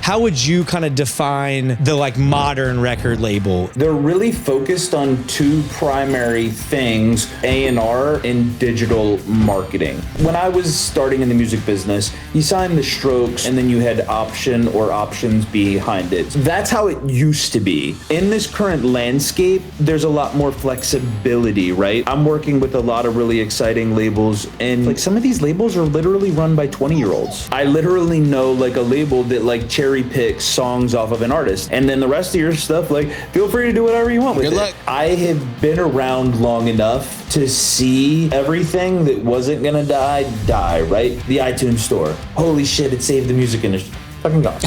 how would you kind of define the like modern record label? They're really focused on two primary things, A&R and digital marketing. When I was starting in the music business, you signed the Strokes and then you had option or options behind it. That's how it used to be. In this current landscape, there's a lot more flexibility, right? I'm working with a lot of really exciting labels, and like some of these labels are literally run by 20-year-olds. I literally know like a label that like cherry picks songs off of an artist, and then the rest of your stuff, like, feel free to do whatever you want with it. Good luck. I have been around long enough to see everything that wasn't gonna die, right? The iTunes store. Holy shit, it saved the music industry. Fucking gone.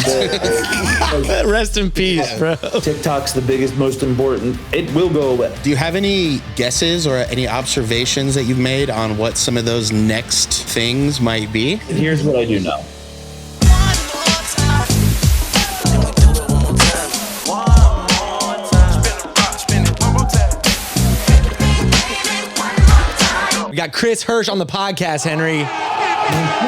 Rest in peace, bro. TikTok's the biggest, most important. It will go away. Do you have any guesses or any observations that you've made on what some of those next things might be? Here's what I do know. We got Chris Herche on the podcast, Henry.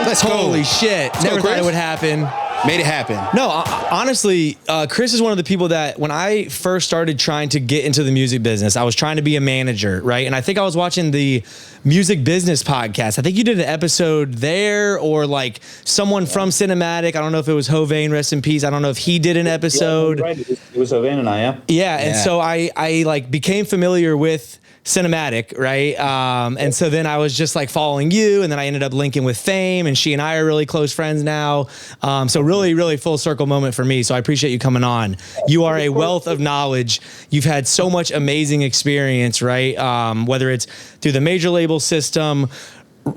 Let's go. Holy shit. Never thought it would happen. Made it happen. No, honestly, Chris is one of the people that when I first started trying to get into the music business, I was trying to be a manager, right? And I think I was watching the Music Business podcast. I think you did an episode there, or like someone from Cinematic. I don't know if it was Hovain, rest in peace. I don't know if he did an episode. Yeah, right. It was Hovain and I, yeah. Yeah, and so I like became familiar with Cinematic, right? And so then I was just like following you, and then I ended up linking with Fame, and she and I are really close friends now. So really, really full circle moment for me. So I appreciate you coming on. You are a wealth of knowledge. You've had so much amazing experience, right? Whether it's through the major label system,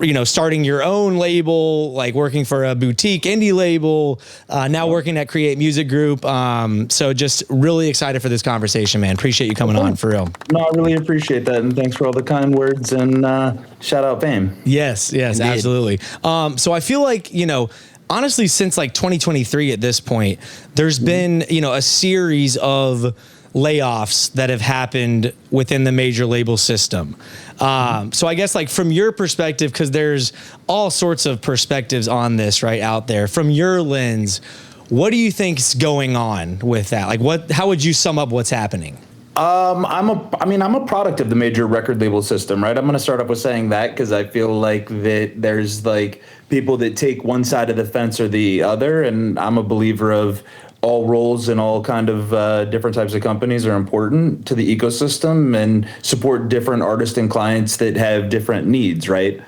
you know, starting your own label, like working for a boutique indie label, now working at Create Music Group. So just really excited for this conversation, man. Appreciate you coming on, for real. No, I really appreciate that. And thanks for all the kind words, and shout out Fame. Yes, Indeed. Absolutely. So I feel like, you know, honestly, since like 2023 at this point, there's been, you know, a series of layoffs that have happened within the major label system. So I guess like from your perspective, because there's all sorts of perspectives on this right out there, from your lens, what do you think's going on with that? Like how would you sum up what's happening? I'm a product of the major record label system, right? I'm going to start off with saying that because I feel like that there's like people that take one side of the fence or the other, and I'm a believer of all roles and all kind of different types of companies are important to the ecosystem and support different artists and clients that have different needs, right?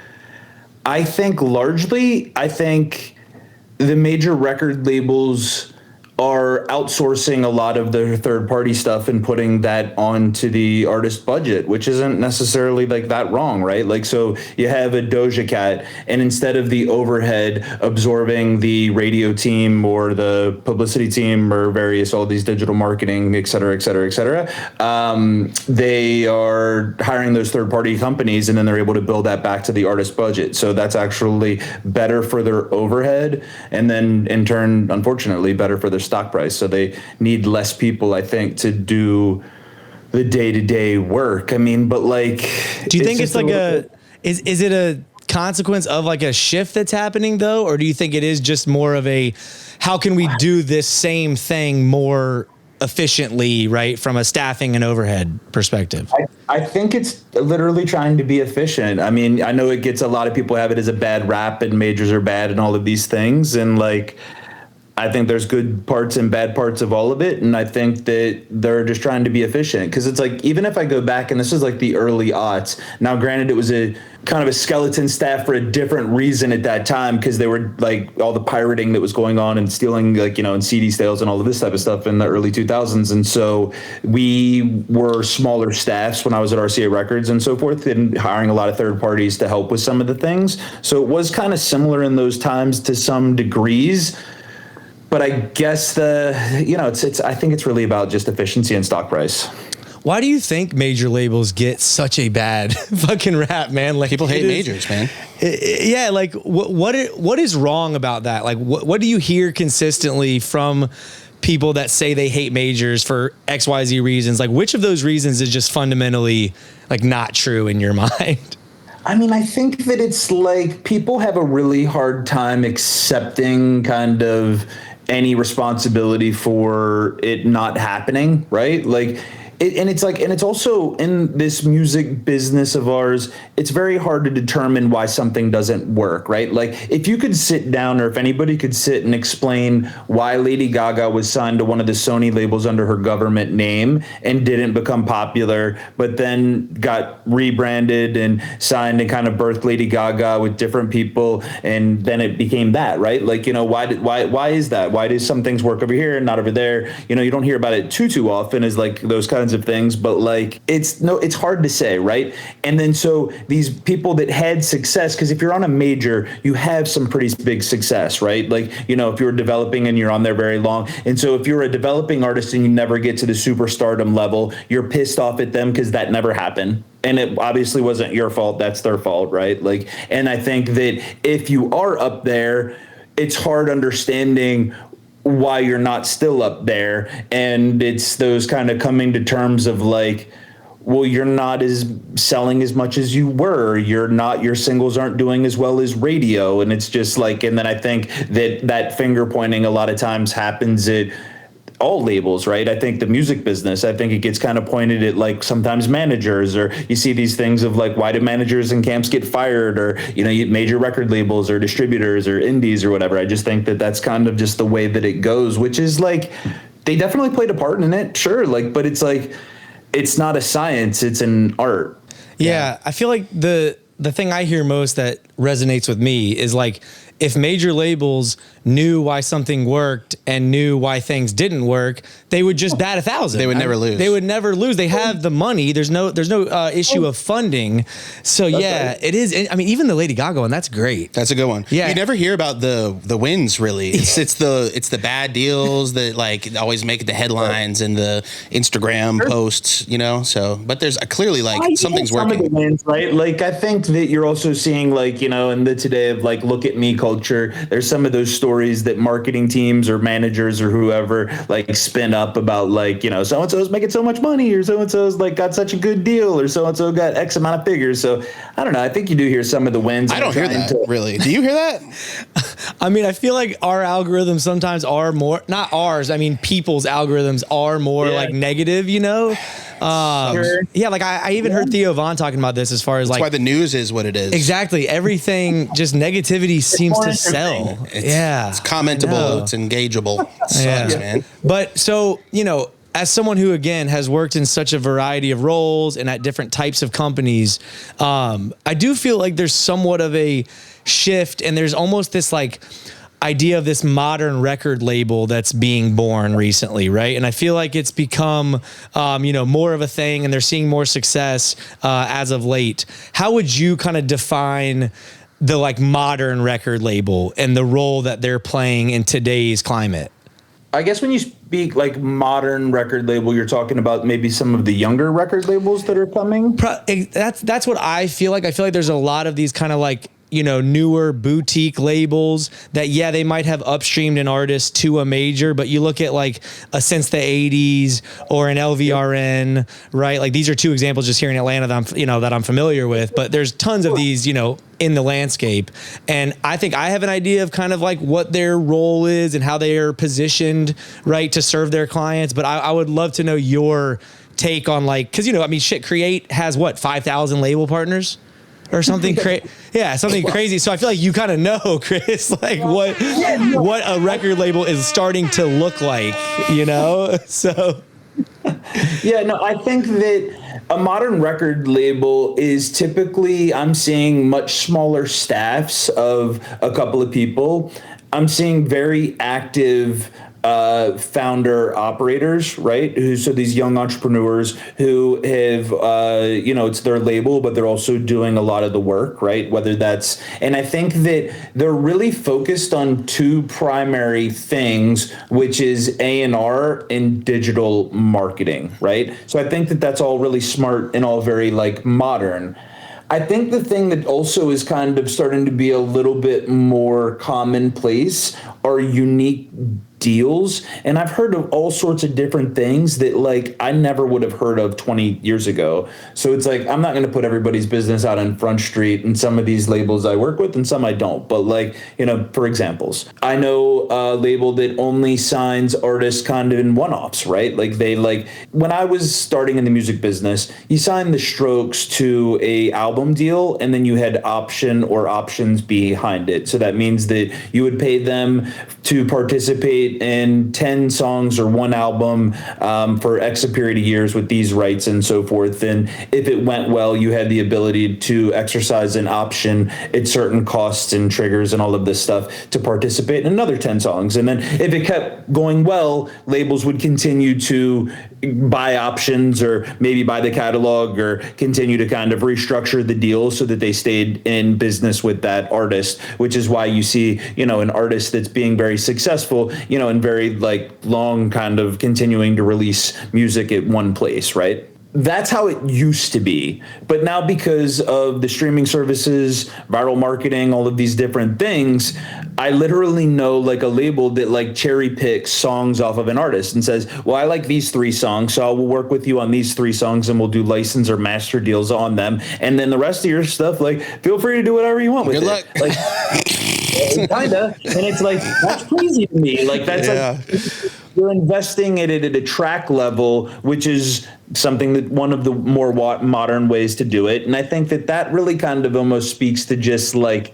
I think largely, the major record labels are outsourcing a lot of their third-party stuff and putting that onto the artist budget, which isn't necessarily like that wrong, right? Like, so you have a Doja Cat, and instead of the overhead absorbing the radio team or the publicity team or all these digital marketing, et cetera, they are hiring those third-party companies, and then they're able to build that back to the artist budget. So that's actually better for their overhead, and then in turn, unfortunately, better for their stock price. So they need less people, I think, to do the day-to-day work. I mean, but like, do you think it's like is it a consequence of like a shift that's happening though? Or do you think it is just more of a, how can we do this same thing more efficiently, right? From a staffing and overhead perspective. I think it's literally trying to be efficient. I mean, I know it gets, a lot of people have it as a bad rap and majors are bad and all of these things. And like, I think there's good parts and bad parts of all of it. And I think that they're just trying to be efficient. Because it's like, even if I go back, and this is like the early aughts. Now, granted, it was a kind of a skeleton staff for a different reason at that time, because they were like all the pirating that was going on and stealing, like, you know, and CD sales and all of this type of stuff in the early 2000s. And so we were smaller staffs when I was at RCA Records and so forth, and hiring a lot of third parties to help with some of the things. So it was kind of similar in those times to some degrees. But I guess I think it's really about just efficiency and stock price. Why do you think major labels get such a bad fucking rap, man? Like, people hate majors, man. Yeah, like what is wrong about that? Like, what do you hear consistently from people that say they hate majors for XYZ reasons? Like, which of those reasons is just fundamentally like not true in your mind? I mean, I think that it's like people have a really hard time accepting kind of any responsibility for it not happening, right? Like, and it's also in this music business of ours, it's very hard to determine why something doesn't work, right? Like, if you could sit down, or if anybody could sit and explain why Lady Gaga was signed to one of the Sony labels under her government name and didn't become popular, but then got rebranded and signed and kind of birthed Lady Gaga with different people, and then it became that, right? Like, why is that? Why do some things work over here and not over there? You don't hear about it too often as like those kinds of things, but like it's hard to say, right? And then so these people that had success, because if you're on a major, you have some pretty big success, right? Like, if you're developing and you're on there very long, and so if you're a developing artist and you never get to the superstardom level, you're pissed off at them because that never happened. And it obviously wasn't your fault, that's their fault, right? Like, and I think that if you are up there, it's hard understanding why you're not still up there. And it's those kind of coming to terms of like, well, you're not selling as much as you were. Your singles aren't doing as well as radio. And it's just like, and then I think that finger pointing a lot of times happens at all labels, right? I think the music business, I think it gets kind of pointed at like sometimes managers, or you see these things of like, why do managers and camps get fired, or, major record labels or distributors or indies or whatever. I just think that that's kind of just the way that it goes, which is like, they definitely played a part in it. Sure. Like, but it's like, it's not a science, it's an art. Yeah. I feel like the thing I hear most that resonates with me is like, if major labels knew why something worked and knew why things didn't work, they would just bat 1,000. They would never lose. They would never lose. They have the money. There's no issue of funding. So right. It is. I mean, even the Lady Gaga one, that's great. That's a good one. Yeah. You never hear about the wins really. It's the bad deals that like always make the headlines and the Instagram posts, So, but there's clearly like something's working. Some of the wins, right? Like, I think that you're also seeing like, in the today of like, look at me culture, there's some of those stories that marketing teams or managers or whoever like spin up about like, so-and-so's making so much money, or so-and-so's like got such a good deal, or so-and-so got X amount of figures. So I don't know. I think you do hear some of the wins. I don't hear that really. Do you hear that? I mean, I feel like our algorithms sometimes are more, not ours, I mean, people's algorithms are more like negative, Sure. Yeah, like I even heard Theo Von talking about this as far as That's why the news is what it is. Exactly. Everything, just negativity seems to sell. It's commentable. It's engageable. It sucks, man. But so, as someone who, again, has worked in such a variety of roles and at different types of companies, I do feel like there's somewhat of a shift, and there's almost this like idea of this modern record label that's being born recently, right? And I feel like it's become, more of a thing, and they're seeing more success as of late. How would you kind of define the like modern record label and the role that they're playing in today's climate? I guess when you speak like modern record label, you're talking about maybe some of the younger record labels that are coming. That's what I feel like. I feel like there's a lot of these kind of like, newer boutique labels that, they might have upstreamed an artist to a major, but you look at like a Since the 80s or an LVRN, right? Like these are two examples just here in Atlanta that I'm familiar with, but there's tons of these, in the landscape. And I think I have an idea of kind of like what their role is and how they are positioned, right, to serve their clients. But I would love to know your take on like, cause Create has what, 5,000 label partners? Or something something crazy. So I feel like you kind of know, Chris, like what a record label is starting to look like, So I think that a modern record label is typically, I'm seeing much smaller staffs of a couple of people. I'm seeing very active founder operators, right? So these young entrepreneurs who have, it's their label, but they're also doing a lot of the work, right? And I think that they're really focused on two primary things, which is A&R and digital marketing, right? So I think that that's all really smart and all very like modern. I think the thing that also is kind of starting to be a little bit more commonplace are unique deals, and I've heard of all sorts of different things that like I never would have heard of 20 years ago. So it's like I'm not going to put everybody's business out on Front Street, and some of these labels I work with and some I don't. But like, you know, for examples, I know a label that only signs artists kind of in one-offs, right? Like they like when I was starting in the music business, you signed the Strokes to a album deal, and then you had option or options behind it. So that means that you would pay them to participate in 10 songs or one album for X a period of years with these rights and so forth. And if it went well, you had the ability to exercise an option at certain costs and triggers and all of this stuff to participate in another 10 songs. And then if it kept going well, labels would continue to buy options or maybe buy the catalog or continue to kind of restructure the deal so that they stayed in business with that artist, which is why you see, you know, an artist that's being very successful, you know, and very like long kind of continuing to release music at one place, right? That's how it used to be. But now because of the streaming services, viral marketing, all of these different things, I literally know like a label that like cherry picks songs off of an artist and says, well, I like these 3 songs, so I will work with you on these 3 songs and we'll do license or master deals on them. And then the rest of your stuff, like, feel free to do whatever you want with it. Good luck. Like, kinda. And it's like, that's crazy to me. Like, that's like, you're investing it at a track level, which is something that one of the more modern ways to do it. And I think that that really kind of almost speaks to just like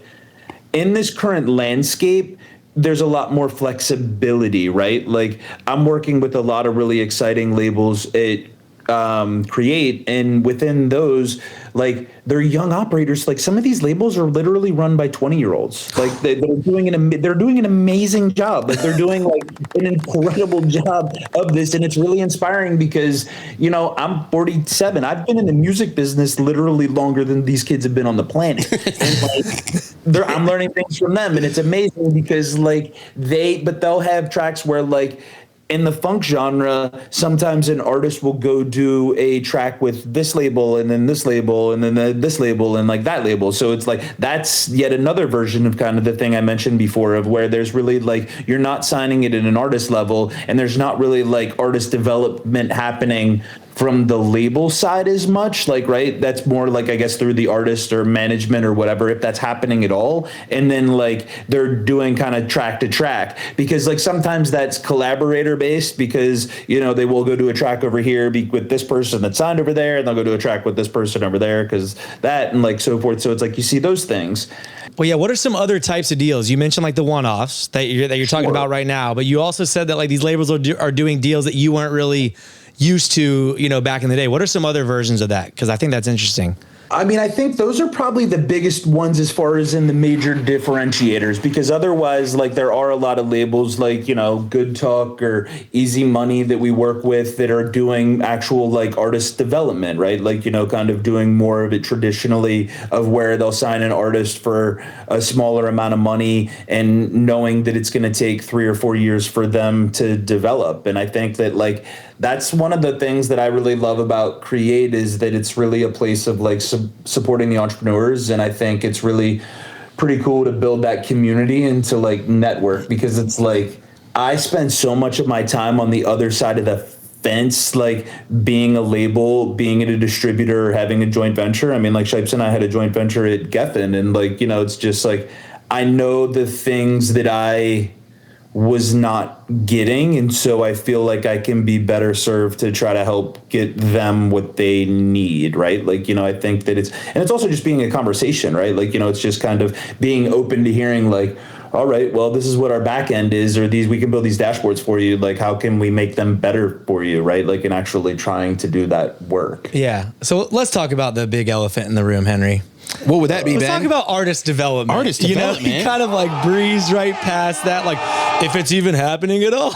in this current landscape, there's a lot more flexibility, right? Like I'm working with a lot of really exciting labels at Create, and within those, like they're young operators. Like some of these labels are literally run by 20-year-olds. Like they're doing an amazing job. Like they're doing like an incredible job of this, and it's really inspiring because, you know, I'm 47. I've been in the music business literally longer than these kids have been on the planet. And like I'm learning things from them, and it's amazing because like they'll have tracks where like in the funk genre, sometimes an artist will go do a track with this label and then this label and then this label and like that label. So it's like that's yet another version of kind of the thing I mentioned before of where there's really like you're not signing it at an artist level and there's not really like artist development happening from the label side as much, like, right? That's more like, I guess, through the artist or management or whatever, if that's happening at all. And then like they're doing kind of track to track because like sometimes that's collaborator based because, you know, they will go to a track over here with this person that's signed over there and they'll go to a track with this person over there because that and like so forth. So it's like you see those things. Well, yeah. What are some other types of deals? You mentioned like the one-offs that you're talking about right now, but you also said that like these labels are doing deals that you weren't really used to, you know, back in the day. What are some other versions of that? Because I think that's interesting. I mean, I think those are probably the biggest ones as far as in the major differentiators, because otherwise, like there are a lot of labels like, you know, Good Talk or Easy Money that we work with that are doing actual like artist development, right? Like, you know, kind of doing more of it traditionally of where they'll sign an artist for a smaller amount of money and knowing that it's going to take 3 or 4 years for them to develop. And I think that like that's one of the things that I really love about Create is that it's really a place of like supporting the entrepreneurs. And I think it's really pretty cool to build that community and to like network, because it's like I spend so much of my time on the other side of the fence, like being a label, being at a distributor, having a joint venture. I mean, like Shipes and I had a joint venture at Geffen, and like, you know, it's just like I know the things that I was not getting, and so I feel like I can be better served to try to help get them what they need, right? Like, you know, I think that it's also just being a conversation, right? Like, you know, it's just kind of being open to hearing like, all right, well, this is what our back end is, or we can build these dashboards for you. Like, how can we make them better for you, right? Like, and actually trying to do that work. Yeah. So let's talk about the big elephant in the room, Henry. What would that be, Let's Ben? talk about artist development. Artist development. You know, he kind of like breezed right past that, like if it's even happening at all.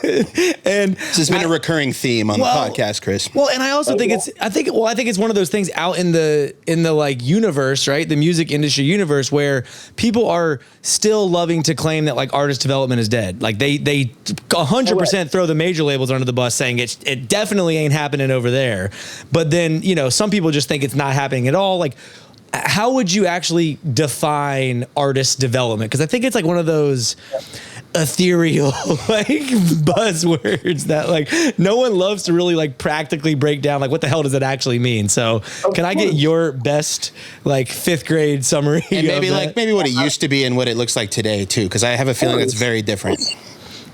And this has been a recurring theme on the podcast, Chris. Well, and I also think I think it's one of those things out in the like universe, right? The music industry universe, where people are still loving to claim that like artist development is dead. Like they 100% throw the major labels under the bus, saying it definitely ain't happening over there. But then, you know, some people just think it's not happening at all. Like, how would you actually define artist development? Because I think it's like one of those, ethereal like buzzwords that like no one loves to really like practically break down like what the hell does it actually mean. So can I get your best like 5th grade summary? And maybe what it used to be and what it looks like today too, because I have a feeling it's very different.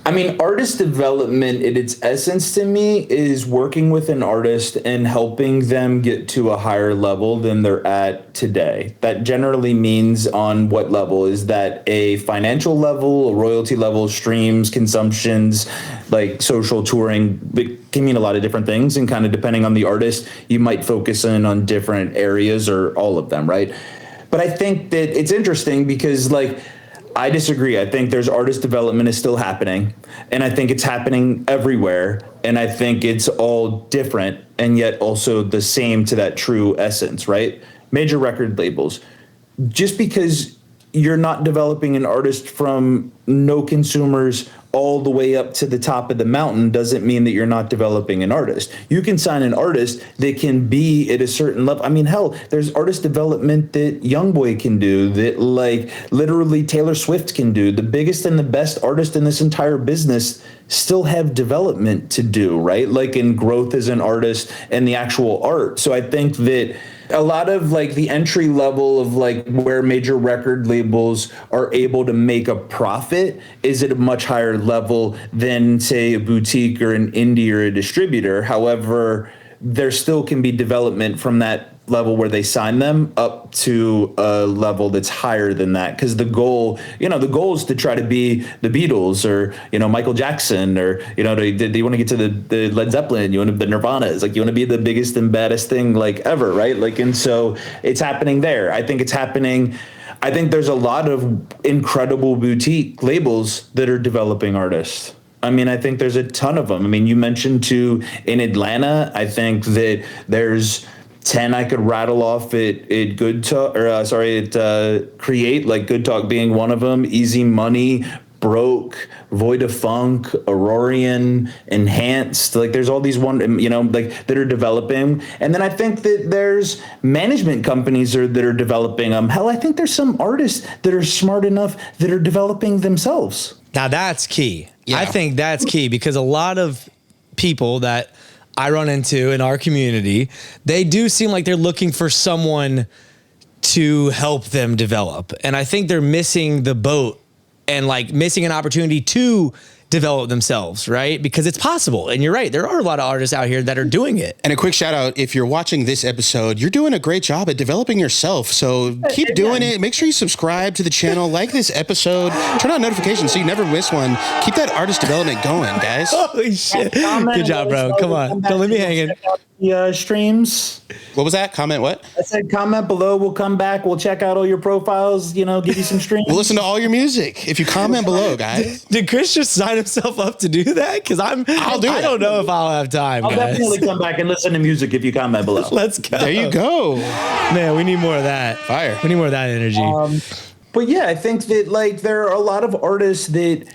I mean, artist development in its essence to me is working with an artist and helping them get to a higher level than they're at today. That generally means on what level? Is that a financial level, a royalty level, streams, consumptions, like social touring? It can mean a lot of different things, and kind of depending on the artist, you might focus in on different areas or all of them, right? But I think that it's interesting because like, I disagree. I think there's artist development is still happening, and I think it's happening everywhere, and I think it's all different and yet also the same to that true essence, right? Major record labels. Just because you're not developing an artist from no consumers all the way up to the top of the mountain doesn't mean that you're not developing an artist. You can sign an artist that can be at a certain level. I mean, hell, there's artist development that YoungBoy can do, that like literally Taylor Swift can do. The biggest and the best artist in this entire business still have development to do, right? Like in growth as an artist and the actual art. So I think that a lot of like the entry level of like where major record labels are able to make a profit is at a much higher level than say a boutique or an indie or a distributor. However, there still can be development from that level where they sign them up to a level that's higher than that, because the goal is to try to be the Beatles or Michael Jackson, or do you want to get to the Led Zeppelin, you want to the Nirvanas, like you want to be the biggest and baddest thing like ever, right? Like, and so it's happening there. I think there's a lot of incredible boutique labels that are developing artists. I mean, I think there's a ton of them. I mean, you mentioned too in Atlanta, I think that there's 10 I could rattle off at Good Talk, or at Create, like Good Talk being one of them, Easy Money, Broke, Void of Funk, Aurorian, Enhanced. Like there's all these like that are developing. And then I think that there's management companies that are developing them. Hell, I think there's some artists that are smart enough that are developing themselves. Now that's key. Yeah. I think that's key because a lot of people that I run into in our community, they do seem like they're looking for someone to help them develop. And I think they're missing the boat and like missing an opportunity to develop themselves, right? Because it's possible. And you're right. There are a lot of artists out here that are doing it. And a quick shout out, if you're watching this episode, you're doing a great job at developing yourself. So keep doing it. Make sure you subscribe to the channel, like this episode, turn on notifications so you never miss one. Keep that artist development going, guys. Holy shit. Good job, bro. Come on. Don't leave me hanging. Streams. What was that? Comment what? I said comment below. We'll come back. We'll check out all your profiles, give you some streams. We'll listen to all your music if you comment below, guys. Did Chris just sign himself up to do that? Because I'll do it. I don't know if I'll have time, I'll guys. definitely come back and listen to music if you comment below. Let's go. There you go. Man, we need more of that. Fire. We need more of that energy. But yeah, I think that like there are a lot of artists that,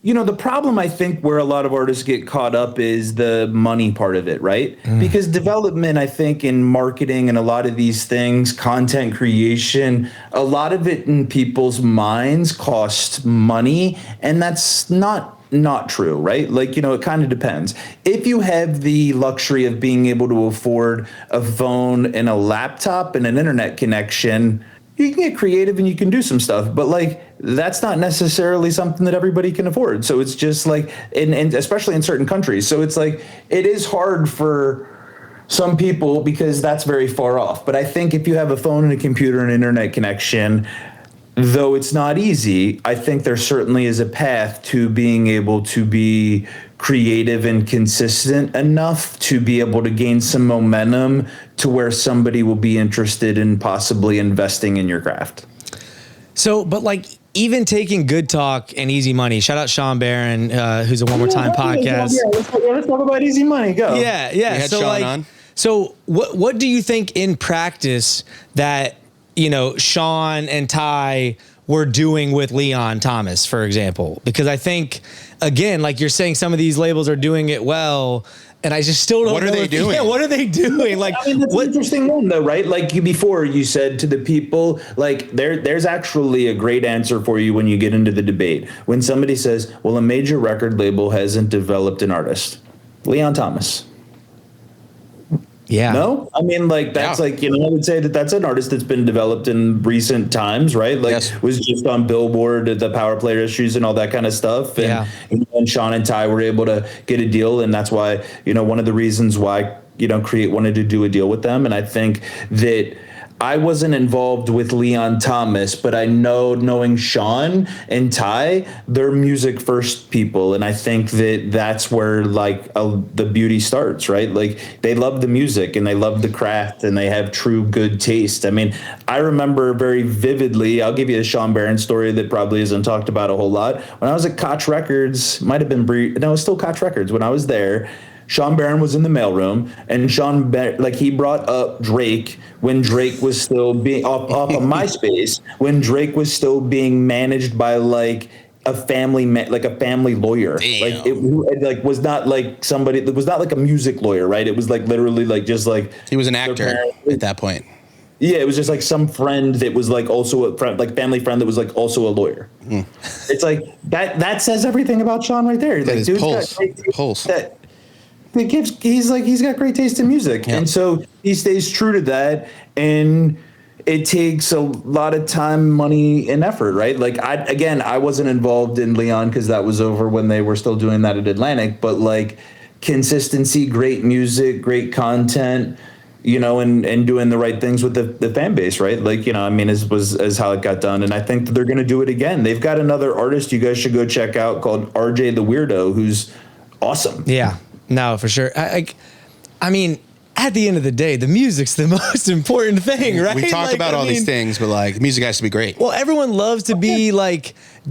the problem I think where a lot of artists get caught up is the money part of it, right? Because development, I think in marketing and a lot of these things, content creation, a lot of it in people's minds costs money, and that's not true, right? Like, it kind of depends. If you have the luxury of being able to afford a phone and a laptop and an internet connection, you can get creative and you can do some stuff, but like that's not necessarily something that everybody can afford. So it's just like, and especially in certain countries. So it's like, it is hard for some people because that's very far off. But I think if you have a phone and a computer and internet connection, though it's not easy, I think there certainly is a path to being able to be creative and consistent enough to be able to gain some momentum to where somebody will be interested in possibly investing in your craft. So, but like even taking Good Talk and Easy Money, shout out Sean Barron, who's a One More Time podcast. Let's talk about Easy Money. Go. Yeah. We had So Sean on. So what do you think in practice that, Sean and Ty we're doing with Leon Thomas, for example, because I think, again, like you're saying, some of these labels are doing it well, and I just still don't know. What are they doing? Yeah, what are they doing? Like, I mean, that's an interesting one, though, right? Like before you said to the people, like there's actually a great answer for you when you get into the debate. When somebody says, well, a major record label hasn't developed an artist. Leon Thomas. yeah. No, I mean, like that's like, I would say that that's an artist that's been developed in recent times, right? Like was just on Billboard, the power player issues and all that kind of stuff. And Sean and Ty were able to get a deal. And that's why, one of the reasons why, Create wanted to do a deal with them. And I think that I wasn't involved with Leon Thomas, but I knowing Sean and Ty, they're music first people. And I think that that's where the beauty starts, right? Like they love the music and they love the craft and they have true good taste. I mean, I remember very vividly, I'll give you a Sean Barron story that probably isn't talked about a whole lot. When I was at Koch Records, might have been, it was still Koch Records. When I was there, Sean Barron was in the mailroom, and he brought up Drake when Drake was still being off of MySpace, when Drake was still being managed by a family lawyer. Damn. Like it was not like somebody. It was not like a music lawyer, right? It was literally he was an actor at that point. Yeah, it was just some friend that was also a friend, family friend that was also a lawyer. Mm. It's that says everything about Sean right there. That is pulse. He's got great taste in music, and so he stays true to that. And it takes a lot of time, money, and effort, right? I wasn't involved in Leon because that was over when they were still doing that at Atlantic. But consistency, great music, great content, and doing the right things with the fan base, right? Is how it got done. And I think that they're going to do it again. They've got another artist you guys should go check out called RJ the Weirdo, who's awesome. Yeah. No, for sure. I mean, at the end of the day, the music's the most important thing, right? We talk about all these things, but music has to be great. Well, everyone loves to be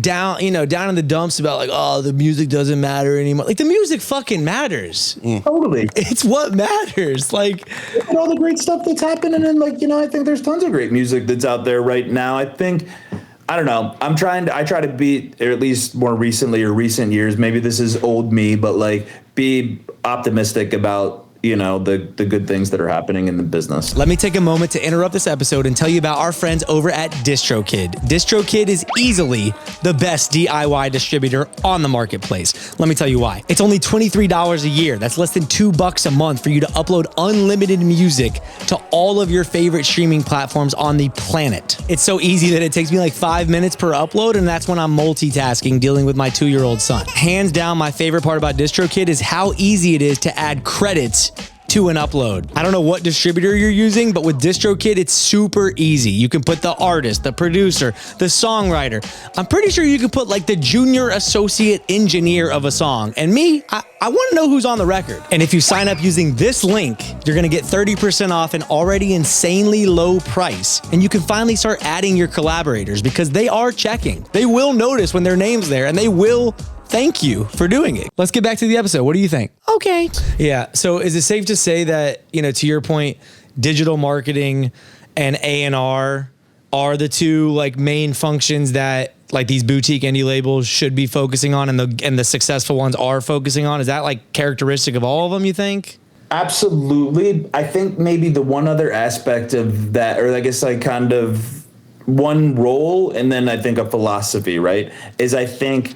down in the dumps about oh, the music doesn't matter anymore. The music fucking matters. Totally. It's what matters. Look at all the great stuff that's happening, and I think there's tons of great music that's out there right now. I don't know. I try to be, or at least more recently or recent years, maybe this is old me, but be optimistic about the good things that are happening in the business. Let me take a moment to interrupt this episode and tell you about our friends over at DistroKid. DistroKid is easily the best DIY distributor on the marketplace. Let me tell you why. It's only $23 a year. That's less than $2 a month for you to upload unlimited music to all of your favorite streaming platforms on the planet. It's so easy that it takes me 5 minutes per upload, and that's when I'm multitasking, dealing with my 2-year-old son. Hands down, my favorite part about DistroKid is how easy it is to add credits to an upload. I don't know what distributor you're using, but with DistroKid, it's super easy. You can put the artist, the producer, the songwriter. I'm pretty sure you can put the junior associate engineer of a song. And me, I want to know who's on the record. And if you sign up using this link, you're going to get 30% off an already insanely low price. And you can finally start adding your collaborators because they are checking. They will notice when their name's there, and they will thank you for doing it. Let's get back to the episode. What do you think? Okay. Yeah. So is it safe to say that, to your point, digital marketing and A&R are the two main functions that these boutique indie labels should be focusing on, and the successful ones are focusing on? Is that characteristic of all of them, you think? Absolutely. I think maybe the one other aspect of that, or I guess kind of one role, and then I think a philosophy, right, is I think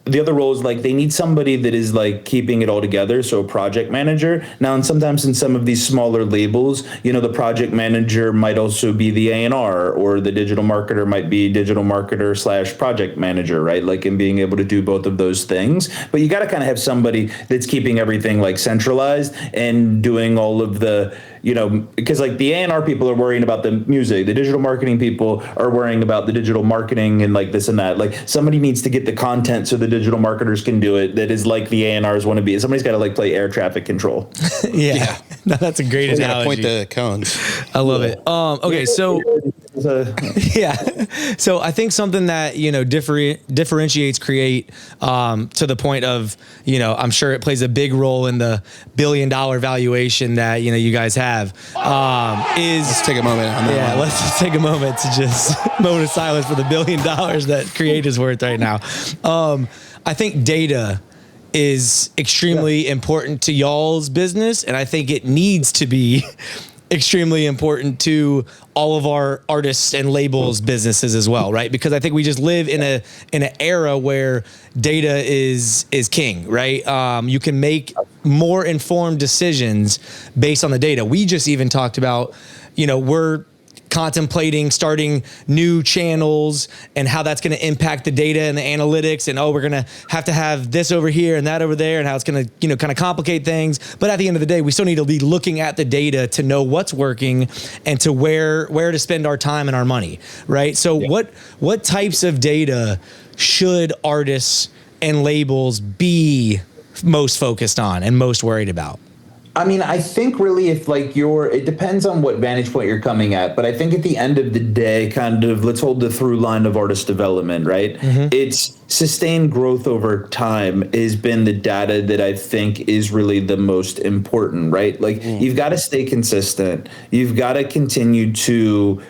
the other role is they need somebody that is keeping it all together. So a project manager. Now, and sometimes in some of these smaller labels, the project manager might also be the A&R, or the digital marketer might be digital marketer / project manager, right? And being able to do both of those things. But you got to kind of have somebody that's keeping everything centralized and doing all of the, because the A&R people are worrying about the music, the digital marketing people are worrying about the digital marketing and this and that. Somebody needs to get the content so the digital marketers can do it. That is the A&Rs want to be. Somebody's got to play air traffic control. Yeah. No, that's a great analogy. Point the cones. I love it. Okay, so Yeah. So I think something that, differentiates Create to the point of, I'm sure it plays a big role in the $1 billion valuation that, you guys have is. Let's take a moment on that. Yeah, let's just take a moment to just moment of silence for the $1 billion that Create is worth right now. I think data is extremely important to y'all's business, and I think it needs to be extremely important to all of our artists and labels businesses as well, right? Because I think we just live in an era where data is king, right? You can make more informed decisions based on the data. We just even talked about, we're contemplating starting new channels and how that's going to impact the data and the analytics, and we're going to have this over here and that over there, and how it's going to kind of complicate things. But at the end of the day, we still need to be looking at the data to know what's working and to where to spend our time and our money, right? So what types of data should artists and labels be most focused on and most worried about? I mean, I think really if it depends on what vantage point you're coming at, but I think at the end of the day, kind of, let's hold the through line of artist development, right? Mm-hmm. It's sustained growth over time has been the data that I think is really the most important, right? You've got to stay consistent. You've got to continue to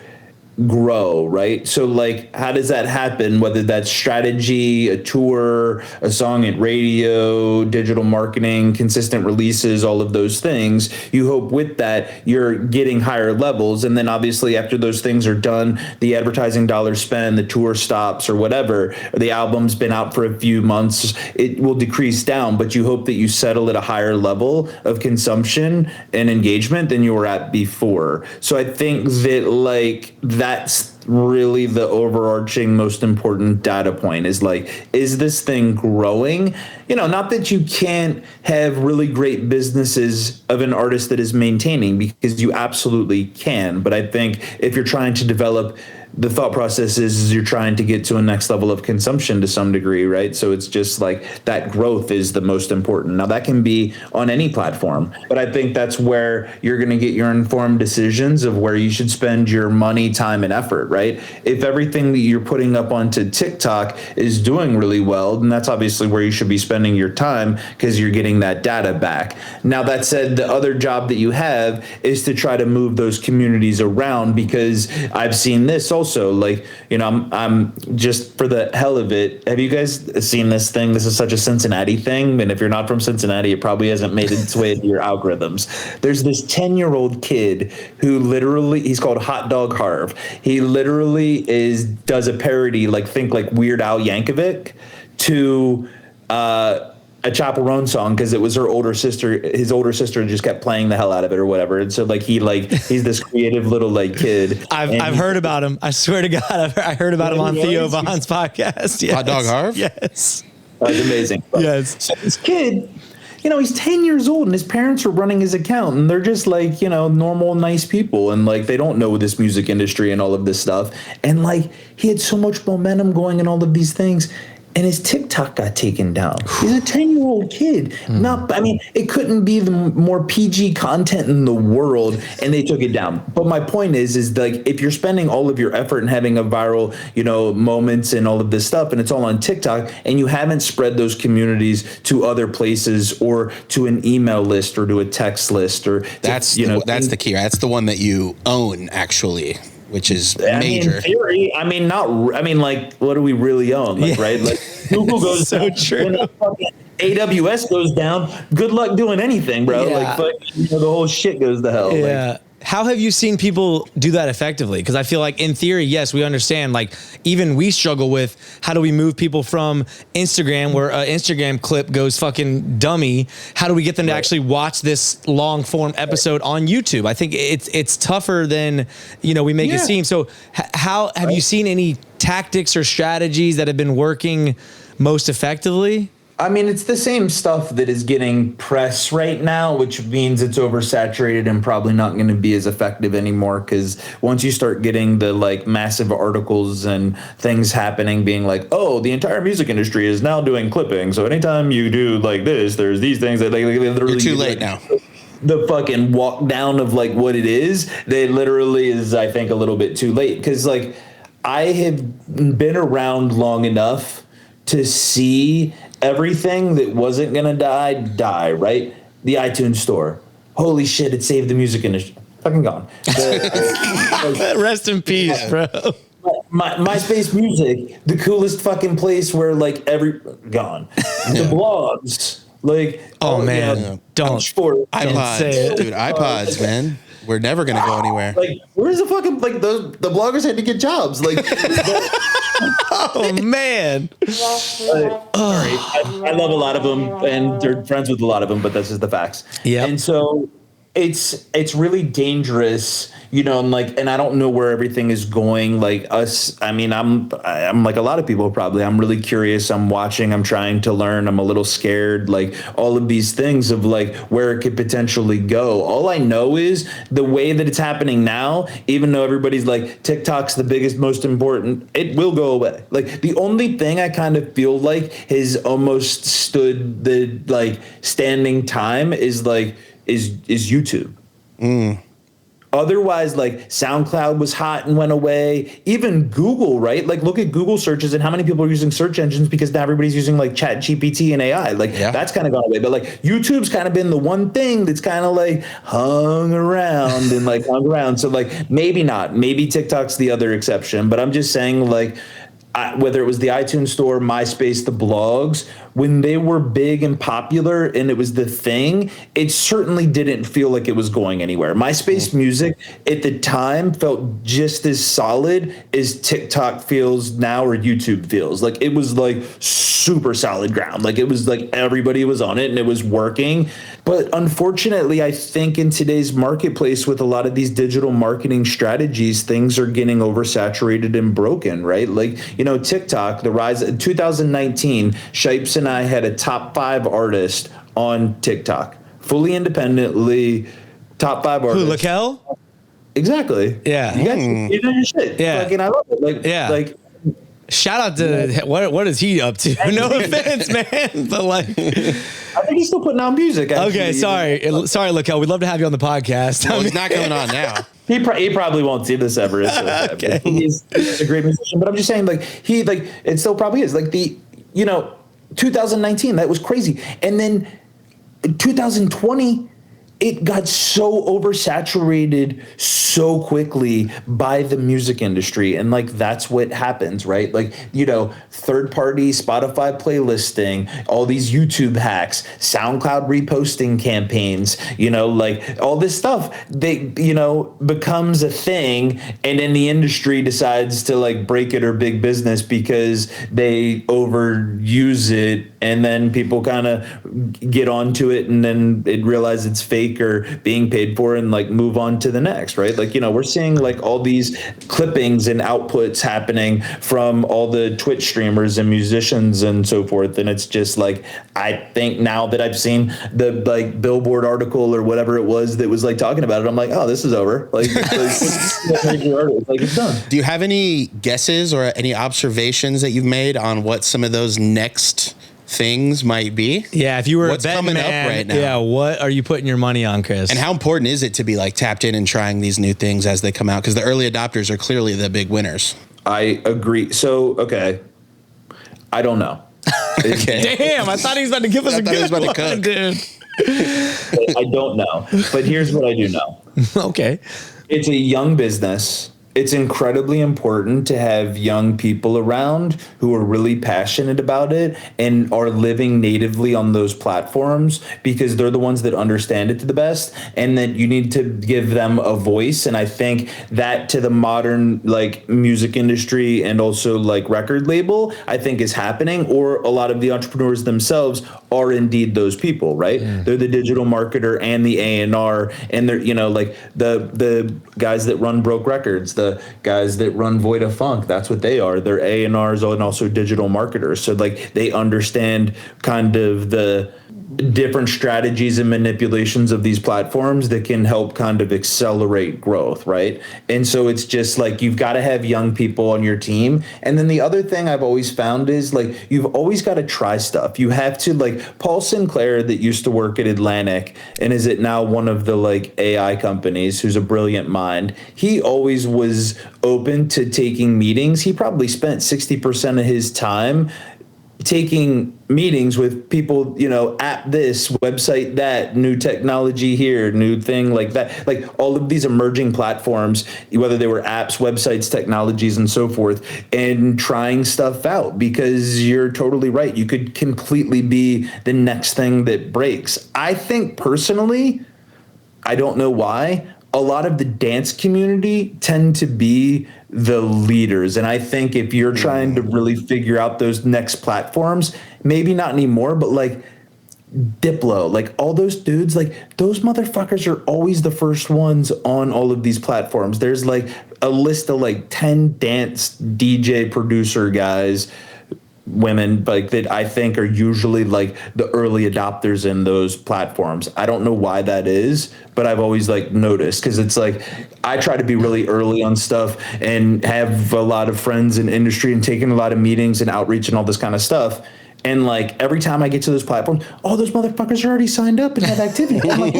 grow, right? So how does that happen? Whether that's strategy, a tour, a song at radio, digital marketing, consistent releases, all of those things, you hope with that you're getting higher levels. And then obviously after those things are done, the advertising dollars spent, the tour stops or whatever, or the album's been out for a few months, it will decrease down, but you hope that you settle at a higher level of consumption and engagement than you were at before. So I think that that's really the overarching most important data point is is this thing growing? Not that you can't have really great businesses of an artist that is maintaining, because you absolutely can. But I think if you're trying to develop, the thought process is you're trying to get to a next level of consumption to some degree, right? So it's just that growth is the most important. Now that can be on any platform, but I think that's where you're going to get your informed decisions of where you should spend your money, time, and effort, right? If everything that you're putting up onto TikTok is doing really well, then that's obviously where you should be spending your time, because you're getting that data back. Now that said, the other job that you have is to try to move those communities around, because I've seen this also. I'm just for the hell of it. Have you guys seen this thing? This is such a Cincinnati thing. And if you're not from Cincinnati, it probably hasn't made its way into your algorithms. There's this 10-year-old kid who he's called Hot Dog Harv. He literally does a parody, think Weird Al Yankovic to, a Chaperone song, because it was his older sister just kept playing the hell out of it or whatever. And so he's this creative little kid. I've heard about him. I swear to God, I heard about him on Theo Von's podcast. Yes. Hot Dog Harv? Yes. That's amazing. Yes. So this kid, he's 10 years old and his parents are running his account, and they're just normal, nice people. And they don't know this music industry and all of this stuff. And he had so much momentum going and all of these things. And his TikTok got taken down. He's a 10-year-old kid. It couldn't be the more PG content in the world, and they took it down. But my point is if you're spending all of your effort and having a viral, moments and all of this stuff, and it's all on TikTok, and you haven't spread those communities to other places or to an email list or to a text list, or that's the key. Right? That's the one that you own, actually, which is major. In theory, what do we really own? Right? Google goes so down. True. AWS goes down. Good luck doing anything, bro. Yeah. The whole shit goes to hell. Yeah. How have you seen people do that effectively? Because I feel in theory, yes, we understand. Even we struggle with how do we move people from Instagram, where an Instagram clip goes fucking dummy. How do we get them to actually watch this long form episode on YouTube? I think it's tougher than we make it seem. So how have you seen any tactics or strategies that have been working most effectively? It's the same stuff that is getting press right now, which means it's oversaturated and probably not going to be as effective anymore. Because once you start getting the massive articles and things happening, being the entire music industry is now doing clipping. So anytime you do this, there's these things that literally you're too late now. the fucking walk down of like what it is, they literally is, I think, a little bit too late. Because like I have been around long enough to see everything that wasn't gonna die, right? The iTunes store. Holy shit, it saved the music industry. Fucking gone. Rest in peace, bro. MySpace Music, the coolest fucking place where like gone. The blogs, like don't iPods, say it. dude. iPods, man. We're never gonna go anywhere. Like, where's the fucking like the bloggers had to get jobs? Like, oh man. Sorry, I love a lot of them, and they're friends with a lot of them, but that's just the facts. Yeah, and so it's really dangerous, you know, and I don't know where everything is going. Like us, I mean, I'm like a lot of people probably. I'm really curious. I'm watching. I'm trying to learn. I'm a little scared. Like all of these things of like where it could potentially go. All I know is the way that it's happening now. Even though everybody's like TikTok's the biggest, most important, it will go away. Like the only thing I kind of feel like has almost stood the like standing time is YouTube. Otherwise, like SoundCloud was hot and went away. Even Google, right? Like look at Google searches and how many people are using search engines because now everybody's using like Chat GPT and AI. Like that's kind of gone away. But like YouTube's kind of been the one thing that's kind of like hung around. So like maybe not. Maybe TikTok's the other exception. But I'm just saying like whether it was the iTunes store, MySpace, the blogs, when they were big and popular and it was the thing, it certainly didn't feel like it was going anywhere. MySpace Music at the time felt just as solid as TikTok feels now or YouTube feels. Like it was like super solid ground. Like it was like everybody was on it and it was working. But unfortunately, I think in today's marketplace with a lot of these digital marketing strategies, things are getting oversaturated and broken, right? Like, you know, TikTok, the rise in 2019, Shipes and I had a top 5 artist on TikTok, fully independently, top 5 artists. Who, Lakel? Exactly. Yeah. You guys, you know your shit. Yeah. Fucking, I love it. Like, yeah. Like, shout out to what is he up to? No offense, man, but like, I think he's still putting out music. Actually. Okay, sorry, Lakel. We'd love to have you on the podcast. Well, he's not coming on now. He probably won't see this ever. Okay. He's a great musician, but I'm just saying, like it still probably is. Like 2019, that was crazy, and then 2020. It got so oversaturated so quickly by the music industry. And like, that's what happens, right? Like, you know, third party Spotify playlisting, all these YouTube hacks, SoundCloud reposting campaigns, you know, like all this stuff, they, you know, becomes a thing. And then the industry decides to like break it or big business because they overuse it. And then people kind of get onto it and then they realize it's fake or being paid for and like move on to the next, right? Like, you know, we're seeing like all these clippings and outputs happening from all the Twitch streamers and musicians and so forth. And it's just like, I think now that I've seen the like Billboard article or whatever it was that was like talking about it, I'm like, oh, this is over. Like, it's done. Do you have any guesses or any observations that you've made on what some of those next things might be? Yeah, if you were what's coming up right now? Yeah, what are you putting your money on, Chris? And how important is it to be like tapped in and trying these new things as they come out? Because the early adopters are clearly the big winners. I agree. So, okay, I don't know. Okay. Damn, I thought he was about to give us a good one, dude. I don't know, but here's what I do know. Okay. It's a young business. It's incredibly important to have young people around who are really passionate about it and are living natively on those platforms because they're the ones that understand it the best, and that you need to give them a voice. And I think that to the modern like music industry and also like record label, I think is happening, or a lot of the entrepreneurs themselves are indeed those people, right? Yeah. They're the digital marketer and the A&R, and they're, you know, like the guys that run Broke Records, the guys that run Void of Funk, that's what they are. They're A&Rs and also digital marketers. So like they understand kind of the different strategies and manipulations of these platforms that can help kind of accelerate growth, right? And so it's just like you've got to have young people on your team. And then the other thing I've always found is like you've always got to try stuff. You have to, like Paul Sinclair that used to work at Atlantic and is it now one of the like AI companies, who's a brilliant mind. He always was open to taking meetings. He probably spent 60% of his time taking meetings with people, you know, app this, website that, new technology here, new thing like that, like all of these emerging platforms, whether they were apps, websites, technologies, and so forth, and trying stuff out, because you're totally right. You could completely be the next thing that breaks. I think personally, I don't know why, a lot of the dance community tend to be the leaders. And I think if you're trying to really figure out those next platforms, maybe not anymore, but like Diplo, like all those dudes, like those motherfuckers are always the first ones on all of these platforms. There's like a list of like 10 dance DJ producer guys, women, like that I think are usually like the early adopters in those platforms. I don't know why that is, but I've always like noticed, because it's like I try to be really early on stuff and have a lot of friends in industry and taking a lot of meetings and outreach and all this kind of stuff. And like every time I get to those platforms, oh, those motherfuckers are already signed up and have activity. I'm like,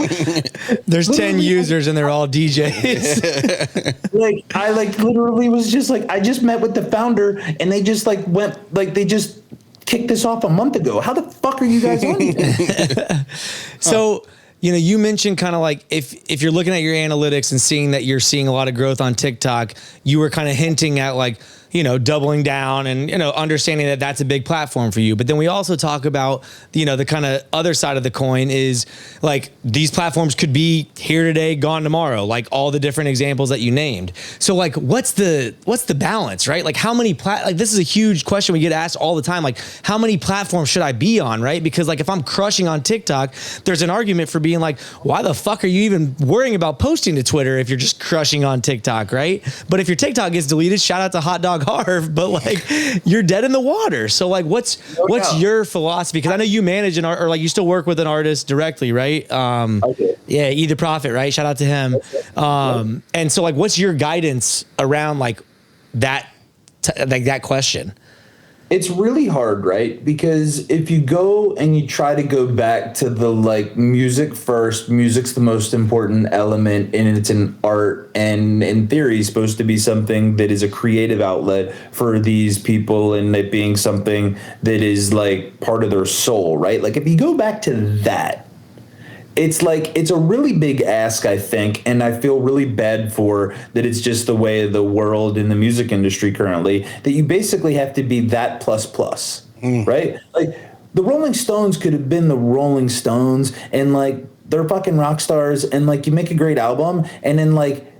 there's 10 users and they're all DJs. like I like literally was just like, I just met with the founder and they just like went, like they just kicked this off a month ago. How the fuck are you guys on it? So, you know, you mentioned kind of like if you're looking at your analytics and seeing that you're seeing a lot of growth on TikTok, you were kind of hinting at like, you know, doubling down and, you know, understanding that that's a big platform for you. But then we also talk about, you know, the kind of other side of the coin is like these platforms could be here today, gone tomorrow, like all the different examples that you named. So like, what's the balance, right? Like how many, like this is a huge question we get asked all the time. Like how many platforms should I be on, right? Because like if I'm crushing on TikTok, there's an argument for being like, why the fuck are you even worrying about posting to Twitter if you're just crushing on TikTok, right? But if your TikTok gets deleted, shout out to Hot Dog Harv, but like you're dead in the water. So like what's your philosophy? Because I know you manage an art, or like you still work with an artist directly, right? Okay. Yeah, Either Prophet, right? Shout out to him. And so like what's your guidance around like that question? It's really hard, right? Because if you go and you try to go back to the like music first, music's the most important element and it's an art, and in theory supposed to be something that is a creative outlet for these people, and it being something that is like part of their soul, right? Like if you go back to that, it's like, it's a really big ask, I think, and I feel really bad for that. It's just the way of the world in the music industry currently, that you basically have to be that plus, right? Like the Rolling Stones could have been the Rolling Stones, and like they're fucking rock stars, and like you make a great album, and then like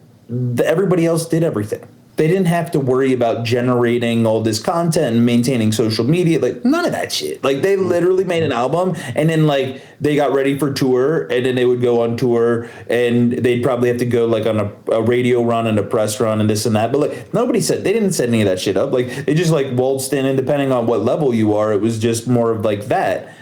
everybody else did everything. They didn't have to worry about generating all this content and maintaining social media, like none of that shit. Like they literally made an album, and then like they got ready for tour, and then they would go on tour, and they'd probably have to go like on a radio run and a press run and this and that. But like they didn't set any of that shit up. Like they just like waltzed in, and depending on what level you are, it was just more of like that.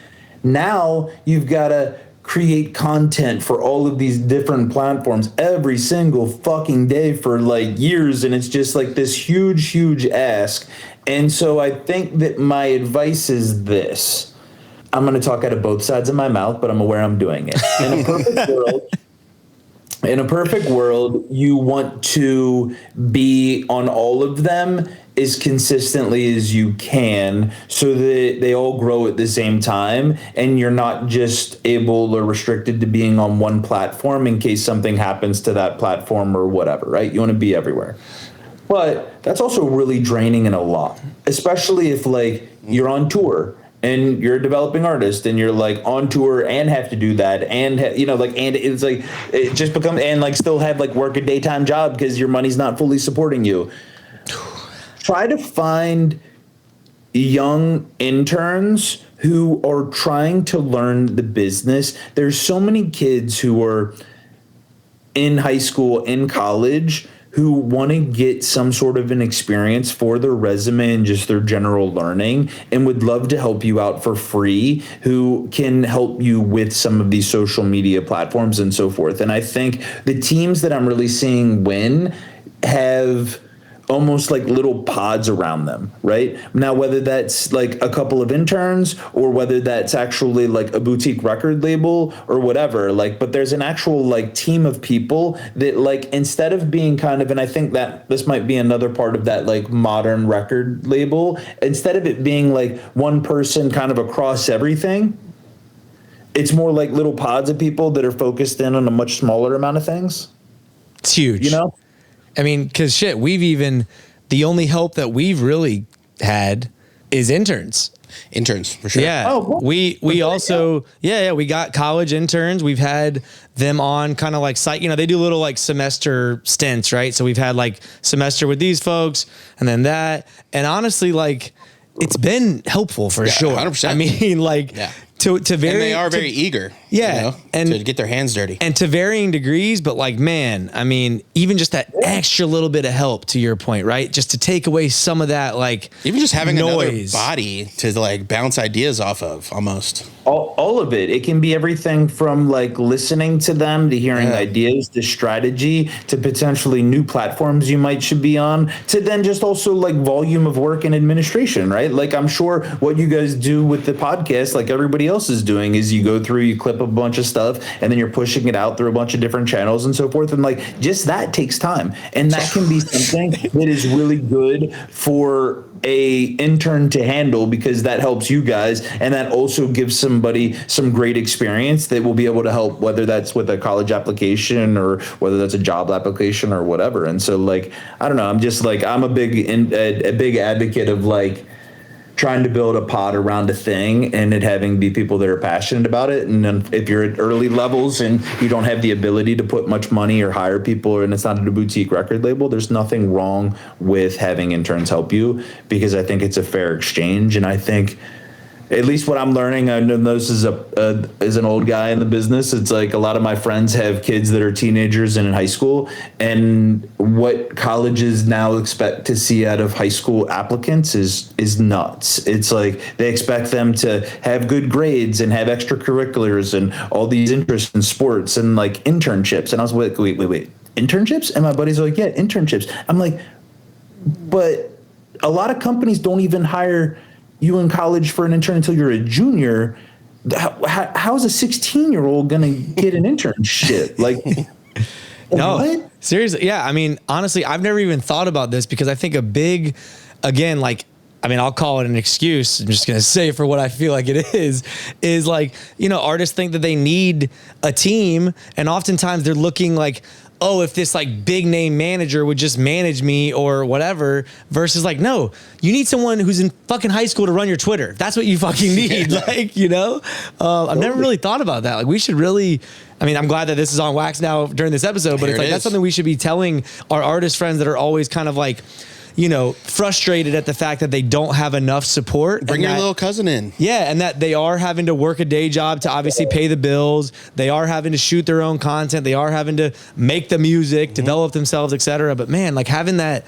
Now you've got to create content for all of these different platforms every single fucking day for like years, and it's just like this huge ask. And so I think that my advice is this. I'm going to talk out of both sides of my mouth, but I'm aware I'm doing it. In a perfect world, you want to be on all of them as consistently as you can, so that they all grow at the same time, and you're not just able or restricted to being on one platform in case something happens to that platform or whatever, right? You want to be everywhere. But that's also really draining in a lot, especially if like you're on tour and you're a developing artist and you're like on tour and have to do that, and and it's like it just becomes, and like still have like work a daytime job because your money's not fully supporting you. Try to find young interns who are trying to learn the business. There's so many kids who are in high school, in college, who want to get some sort of an experience for their resume and just their general learning and would love to help you out for free, who can help you with some of these social media platforms and so forth. And I think the teams that I'm really seeing win have almost like little pods around them, right? Now, whether that's like a couple of interns or whether that's actually like a boutique record label or whatever, like, but there's an actual like team of people that like, instead of being kind of, and I think that this might be another part of that like modern record label, instead of it being like one person kind of across everything, it's more like little pods of people that are focused in on a much smaller amount of things. It's huge. You know? I mean, because shit, the only help that we've really had is interns. Interns, for sure. Yeah. Oh, cool. We also, we got college interns. We've had them on kind of like site, they do little like semester stints, right? So we've had like semester with these folks and then that. And honestly, like, it's been helpful for sure. 100%. I mean, like, to very, and they are very eager, and to get their hands dirty, and to varying degrees. But like, man, I mean, even just that extra little bit of help, to your point, right? Just to take away some of that, like, even just having noise. another body to like bounce ideas off of, almost. All of it. It can be everything from like listening to them to hearing ideas to strategy to potentially new platforms you should be on to then just also like volume of work and administration, right? Like, I'm sure what you guys do with the podcast, like everybody else is doing, is you go through, you clip a bunch of stuff and then you're pushing it out through a bunch of different channels and so forth. And like, just that takes time. And that can be something that is really good for a intern to handle, because that helps you guys, and that also gives somebody some great experience that will be able to help, whether that's with a college application or whether that's a job application or whatever. And so like, I don't know, I'm just like, I'm a big advocate of like trying to build a pod around a thing and it having be people that are passionate about it. And then if you're at early levels and you don't have the ability to put much money or hire people, and it's not a boutique record label, there's nothing wrong with having interns help you, because I think it's a fair exchange. And I think, at least what I'm learning, I know this is as an old guy in the business, it's like a lot of my friends have kids that are teenagers and in high school, and what colleges now expect to see out of high school applicants is nuts. It's like they expect them to have good grades and have extracurriculars and all these interests in sports and like internships. And I was like, wait, internships? And my buddies are like, yeah, internships. I'm like, but a lot of companies don't even hire you in college for an intern until you're a junior. How's a 16-year-old going to get an internship? Like, no, what? Seriously. Yeah. I mean, honestly, I've never even thought about this, because I think I'll call it an excuse. I'm just going to say for what I feel like it is like, artists think that they need a team, and oftentimes they're looking like, oh, if this like big name manager would just manage me or whatever, versus like, no, you need someone who's in fucking high school to run your Twitter. That's what you fucking need. Like, I've never really thought about that. Like, we should really, I'm glad that this is on wax now during this episode, but it's like, that's something we should be telling our artist friends that are always kind of like, frustrated at the fact that they don't have enough support. Bring your little cousin in. Yeah, and that they are having to work a day job to obviously pay the bills. They are having to shoot their own content. They are having to make the music, develop themselves, etc. But man, like having that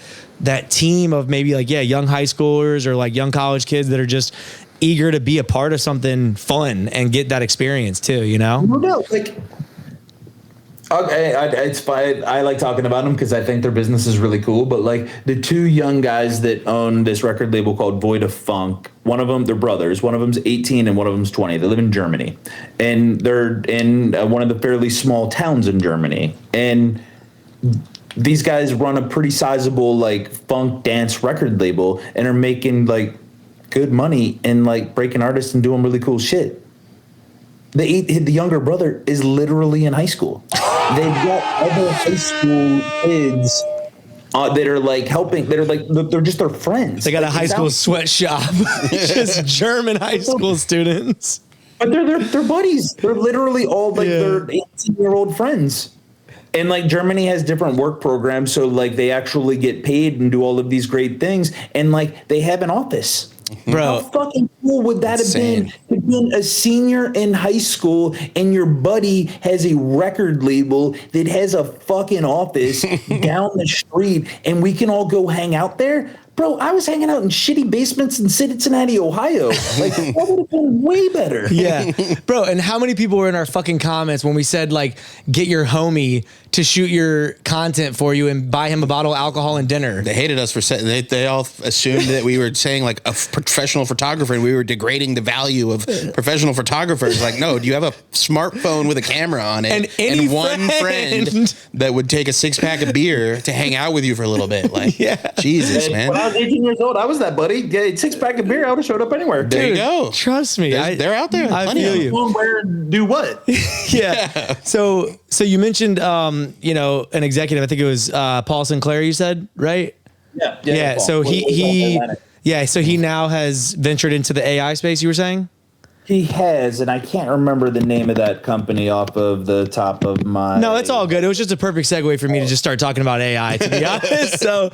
team of maybe like, young high schoolers or like young college kids that are just eager to be a part of something fun and get that experience too, No doubt. Like, okay, it's fine. I like talking about them because I think their business is really cool. But like the two young guys that own this record label called Void of Funk, one of them, they're brothers. One of them's 18 and one of them's 20. They live in Germany, and they're in one of the fairly small towns in Germany. And these guys run a pretty sizable like funk dance record label and are making like good money and like breaking artists and doing really cool shit. The younger brother is literally in high school. They've got other high school kids that are like helping. That are like, they're just their friends. They got a high school sweatshop, just German high school students. But they're buddies. They're literally all like their 18-year-old friends. And like Germany has different work programs, so like they actually get paid and do all of these great things, and like they have an office. Bro, How fucking cool would that have been to be a senior in high school and your buddy has a record label that has a fucking office down the street and we can all go hang out there? Bro, I was hanging out in shitty basements in Cincinnati, Ohio. Like, that would have been way better. Yeah. Bro, and how many people were in our fucking comments when we said, like, get your homie to shoot your content for you and buy him a bottle of alcohol and dinner? They hated us for saying, they all assumed that we were saying like a professional photographer and we were degrading the value of professional photographers. Like, no, do you have a smartphone with a camera on it and one friend that would take a 6-pack of beer to hang out with you for a little bit? Like, Jesus, man. When I was 18 years old, I was that buddy. Get a 6-pack of beer, I would have showed up anywhere. There you go. Trust me. They're out there. I feel you. Where do what? Yeah. So you mentioned, an executive, I think it was Paul Sinclair, you said, right? Yeah. So so he now has ventured into the AI space, you were saying? He has, and I can't remember the name of that company off of the top of my... No, it's all good. It was just a perfect segue for me to just start talking about AI, to be honest. So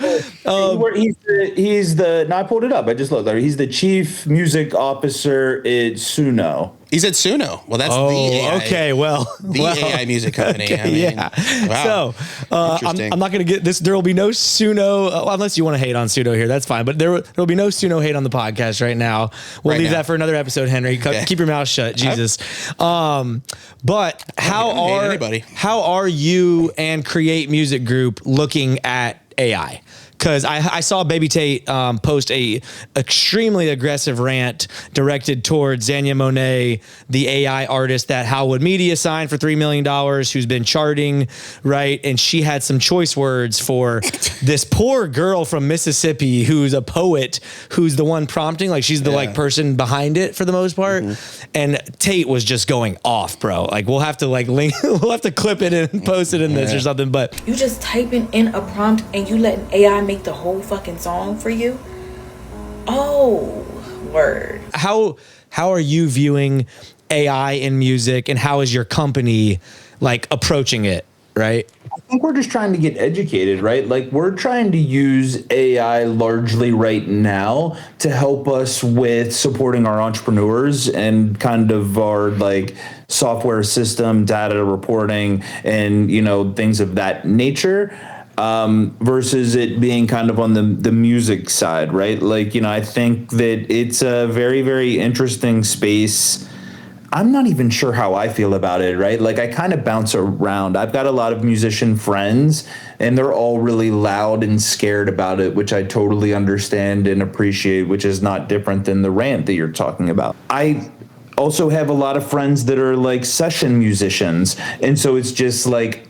he's the... No, I pulled it up. I just looked there. He's the chief music officer at Suno. He's at Suno. Well, that's the AI. Okay, AI music company. Okay, I mean, wow. So I'm not going to get this. There will be no Suno, unless you want to hate on Suno here. That's fine. But there will be no Suno hate on the podcast right now. We'll leave that for another episode, Henry. Keep your mouth shut, Jesus. But how are you and Create Music Group looking at AI? Because I saw Baby Tate post a extremely aggressive rant directed towards Zanya Monet, the AI artist that Howwood Media signed for $3 million, who's been charting, right? And she had some choice words for this poor girl from Mississippi who's a poet, who's the one prompting, like she's the like person behind it for the most part. And Tate was just going off, bro. Like we'll have to we'll have to clip it and post it in this or something. But you just typing in a prompt and you letting AI make the whole fucking song for you? Oh, word. How are you viewing AI in music, and how is your company like approaching it, right? I think we're just trying to get educated, right? Like we're trying to use AI largely right now to help us with supporting our entrepreneurs and kind of our like software system, data reporting, and things of that nature. Versus it being kind of on the music side, right? Like, I think that it's a very, very interesting space. I'm not even sure how I feel about it, right? Like I kind of bounce around. I've got a lot of musician friends and they're all really loud and scared about it, which I totally understand and appreciate, which is not different than the rant that you're talking about. I also have a lot of friends that are like session musicians. And so it's just like,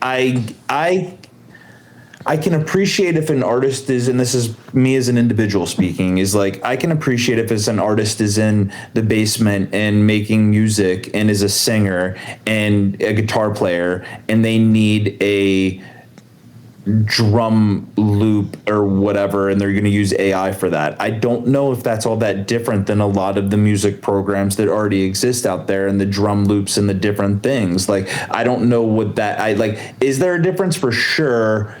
I can appreciate if an artist is, and this is me as an individual speaking, is like, I can appreciate if as an artist is in the basement and making music and is a singer and a guitar player and they need a drum loop or whatever and they're going to use AI for that. I don't know if that's all that different than a lot of the music programs that already exist out there and the drum loops and the different things. Like, I don't know what is there a difference? For sure.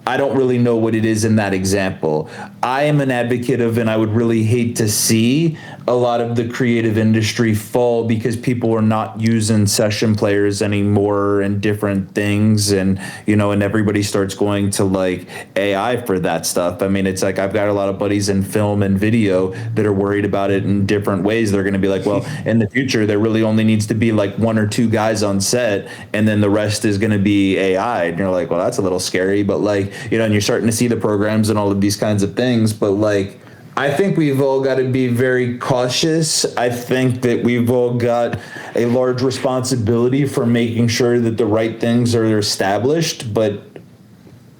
I don't really know what it is in that example. I am an advocate of, and I would really hate to see a lot of the creative industry fall because people are not using session players anymore and different things. And, and everybody starts going to like AI for that stuff. I mean, it's like, I've got a lot of buddies in film and video that are worried about it in different ways. They're going to be like, well, in the future, there really only needs to be like 1 or 2 guys on set. And then the rest is going to be AI. And you're like, well, that's a little scary, but like, and you're starting to see the programs and all of these kinds of things. But like, I think we've all got to be very cautious. I think that we've all got a large responsibility for making sure that the right things are established. But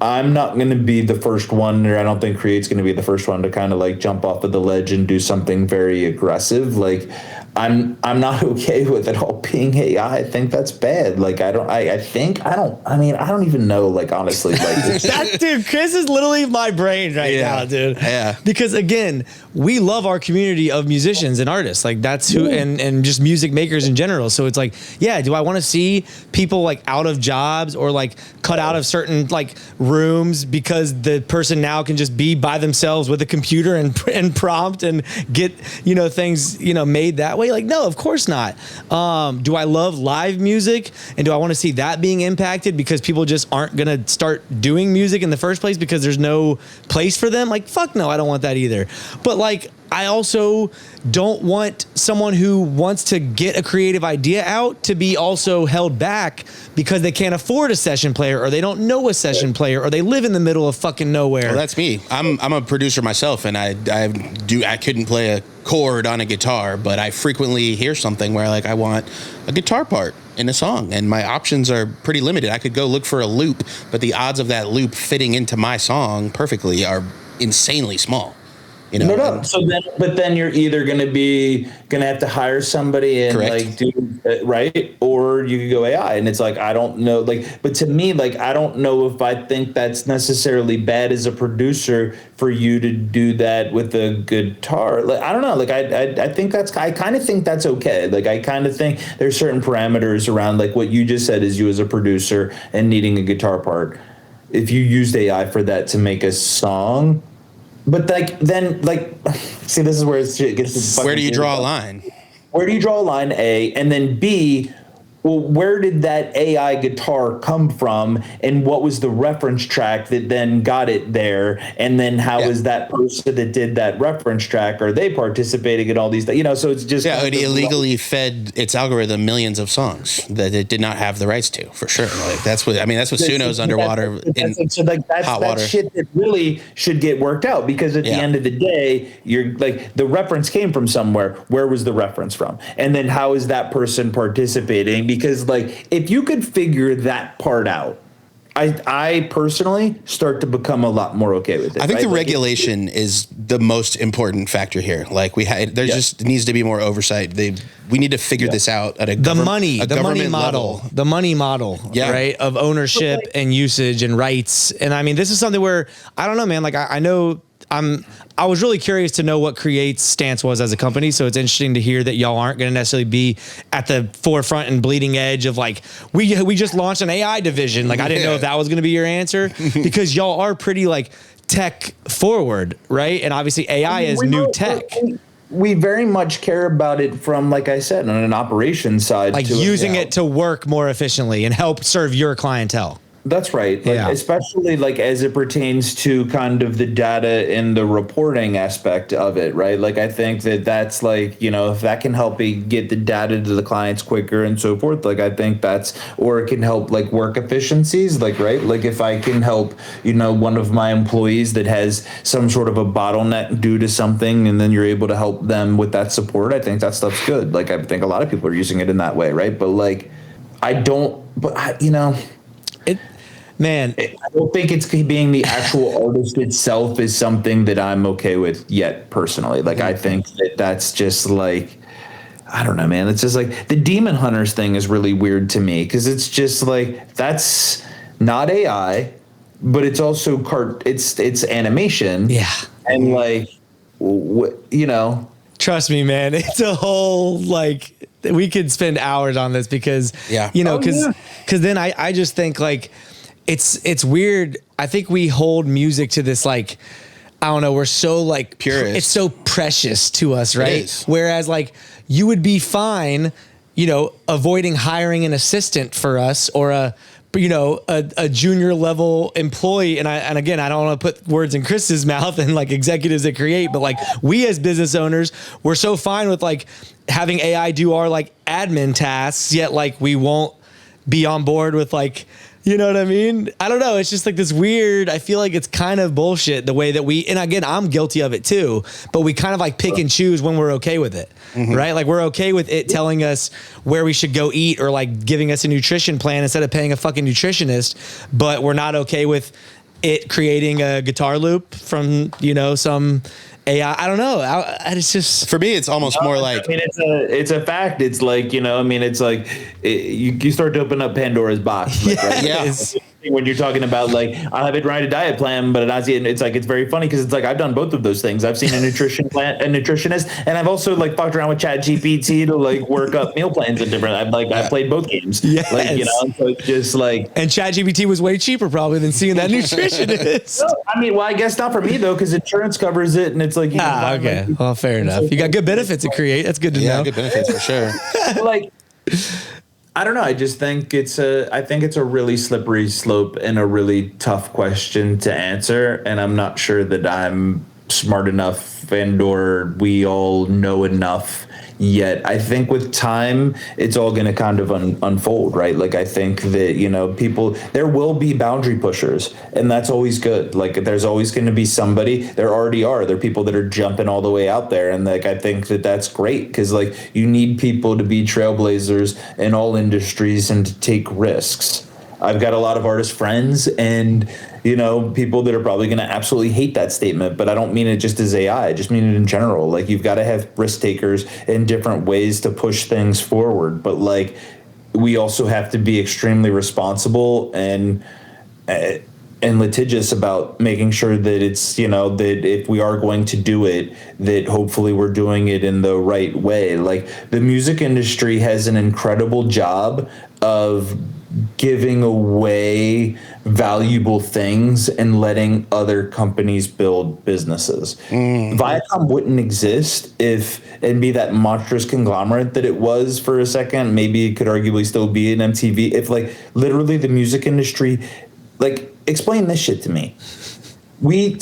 I'm not going to be the first one, or I don't think Create's going to be the first one to kind of like jump off of the ledge and do something very aggressive. Like, I'm not okay with it all being AI. I think that's bad. Like I don't even know, like, honestly, like That dude, Chris is literally my brain right now, dude. Yeah. Because again, we love our community of musicians and artists. Like that's who, and just music makers in general. So it's like, yeah, do I want to see people like out of jobs or like cut out of certain like rooms because the person now can just be by themselves with a computer and prompt and get, things, made that way? Like, no, of course not. Do I love live music? And do I want to see that being impacted because people just aren't going to start doing music in the first place because there's no place for them? Like, fuck no, I don't want that either. But like, I also don't want someone who wants to get a creative idea out to be also held back because they can't afford a session player or they don't know a session player or they live in the middle of fucking nowhere. Well, that's me. I'm a producer myself, and I couldn't play a chord on a guitar, but I frequently hear something where like I want a guitar part in a song, and my options are pretty limited. I could go look for a loop, but the odds of that loop fitting into my song perfectly are insanely small. No. So then you're either going to have to hire somebody and Correct. like do right, or you could go AI. And it's like, I don't know, like, but to me, like, I don't know if I think that's necessarily bad as a producer for you to do that with a guitar. Like, I don't know. Like, I kind of think that's okay. Like, I kind of think there's certain parameters around like what you just said is you as a producer and needing a guitar part. If you used AI for that to make a song. But see, this is where it gets to where do you draw a line? Where do you draw a line, A? And then B, well, where did that AI guitar come from? And what was the reference track that then got it there? And then how is that person that did that reference track, are they participating in all these things? So it's just... Yeah, it illegally fed its algorithm millions of songs that it did not have the rights to, for sure. Like that's what Suno's underwater in hot water. That's shit that really should get worked out, because at the end of the day, you're like, the reference came from somewhere. Where was the reference from? And then how is that person participating? Because like, if you could figure that part out, I personally start to become a lot more okay with it. I think right? the regulation is the most important factor here. Like there just needs to be more oversight. We need to figure this out at the money model, right, of ownership and usage and rights. And I mean, this is something where I don't know, man. Like I know I was really curious to know what Create's stance was as a company. So it's interesting to hear that y'all aren't going to necessarily be at the forefront and bleeding edge of like, we just launched an AI division. Like, I didn't know if that was going to be your answer, because y'all are pretty like tech forward, right? And obviously AI is new tech. We very much care about it from, like I said, on an operations side. Like using it to work more efficiently and help serve your clientele. That's right. Like, especially like as it pertains to kind of the data and the reporting aspect of it, right? Like, I think that's like, if that can help get the data to the clients quicker and so forth, like, I think or it can help like work efficiencies, like, right? Like if I can help, one of my employees that has some sort of a bottleneck due to something, and then you're able to help them with that support, I think that stuff's good. Like, I think a lot of people are using it in that way, right? But like, I don't think it's being the actual artist itself is something that I'm okay with yet, personally. Like, I think that's just like, I don't know, man. It's just like the Demon Hunters thing is really weird to me, because it's just like, that's not AI, but it's also it's animation. Yeah. And like, Trust me, man. It's a whole, like, we could spend hours on this because, because then I just think like, it's weird. I think we hold music to this, like, I don't know, we're so like purist. It's so precious to us, right? Whereas like you would be fine, avoiding hiring an assistant for us or a junior level employee. And again, I don't want to put words in Chris's mouth and like executives that create, but like we as business owners, we're so fine with like having AI do our like admin tasks, yet like we won't be on board with like, you know what I mean? I don't know. It's just like this weird, I feel like it's kind of bullshit the way that and again, I'm guilty of it too, but we kind of like pick and choose when we're okay with it, right? Like we're okay with it telling us where we should go eat or like giving us a nutrition plan instead of paying a fucking nutritionist, but we're not okay with it creating a guitar loop from, some AI. I don't know. It's just, for me, it's almost more like, I mean, it's a fact. It's like, it's like you start to open up Pandora's box. Like, right? Yeah. When you're talking about like, I haven't run a diet plan, but it's like, it's very funny because it's like, I've done both of those things. I've seen a nutritionist, and I've also like fucked around with ChatGPT to like work up meal plans and different. I played both games. Yes. Like, so it's just like, and ChatGPT was way cheaper probably than seeing that nutritionist. no, I mean, well, I guess not for me though, because insurance covers it, and it's like, okay. Well, fair enough. You got good benefits to create. That's good to know. Good benefits for sure. Like, I don't know. I just think it's a really slippery slope and a really tough question to answer. And I'm not sure that I'm smart enough or we all know enough yet. I think with time, it's all going to kind of unfold, right? Like, I think that, there will be boundary pushers, and that's always good. Like, there's always going to be somebody. There already are. There are people that are jumping all the way out there. And like, I think that that's great because like you need people to be trailblazers in all industries and to take risks. I've got a lot of artist friends and, people that are probably going to absolutely hate that statement, but I don't mean it just as AI. I just mean it in general. Like, you've got to have risk takers in different ways to push things forward. But like, we also have to be extremely responsible and litigious about making sure that it's, that if we are going to do it, that hopefully we're doing it in the right way. Like, the music industry has an incredible job of giving away valuable things and letting other companies build businesses. Viacom wouldn't exist and be that monstrous conglomerate that it was for a second. Maybe it could arguably still be an MTV if like literally the music industry, like, explain this shit to me. When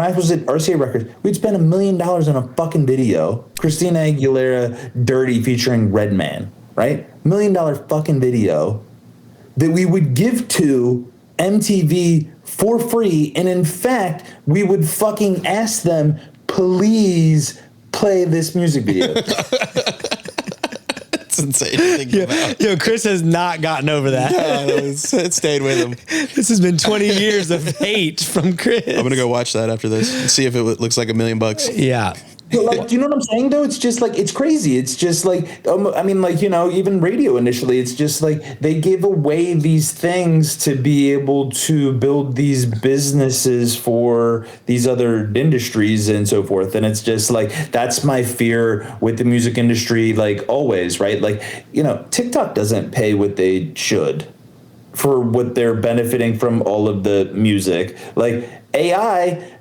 I was at RCA Records, we'd spend $1 million on a fucking video, Christina Aguilera Dirty featuring Redman, right? $1 million fucking video that we would give to MTV for free. And in fact, we would fucking ask them, please play this music video. It's insane to think about. Chris has not gotten over that. Yeah, it stayed with him. This has been 20 years of hate from Chris. I'm going to go watch that after this and see if it looks like $1 million. Yeah. But like, do you know what I'm saying though? It's just like, it's crazy. It's just like, even radio initially, it's just like they give away these things to be able to build these businesses for these other industries and so forth. And it's just like, that's my fear with the music industry, like always, right? Like, TikTok doesn't pay what they should for what they're benefiting from all of the music. Like AI,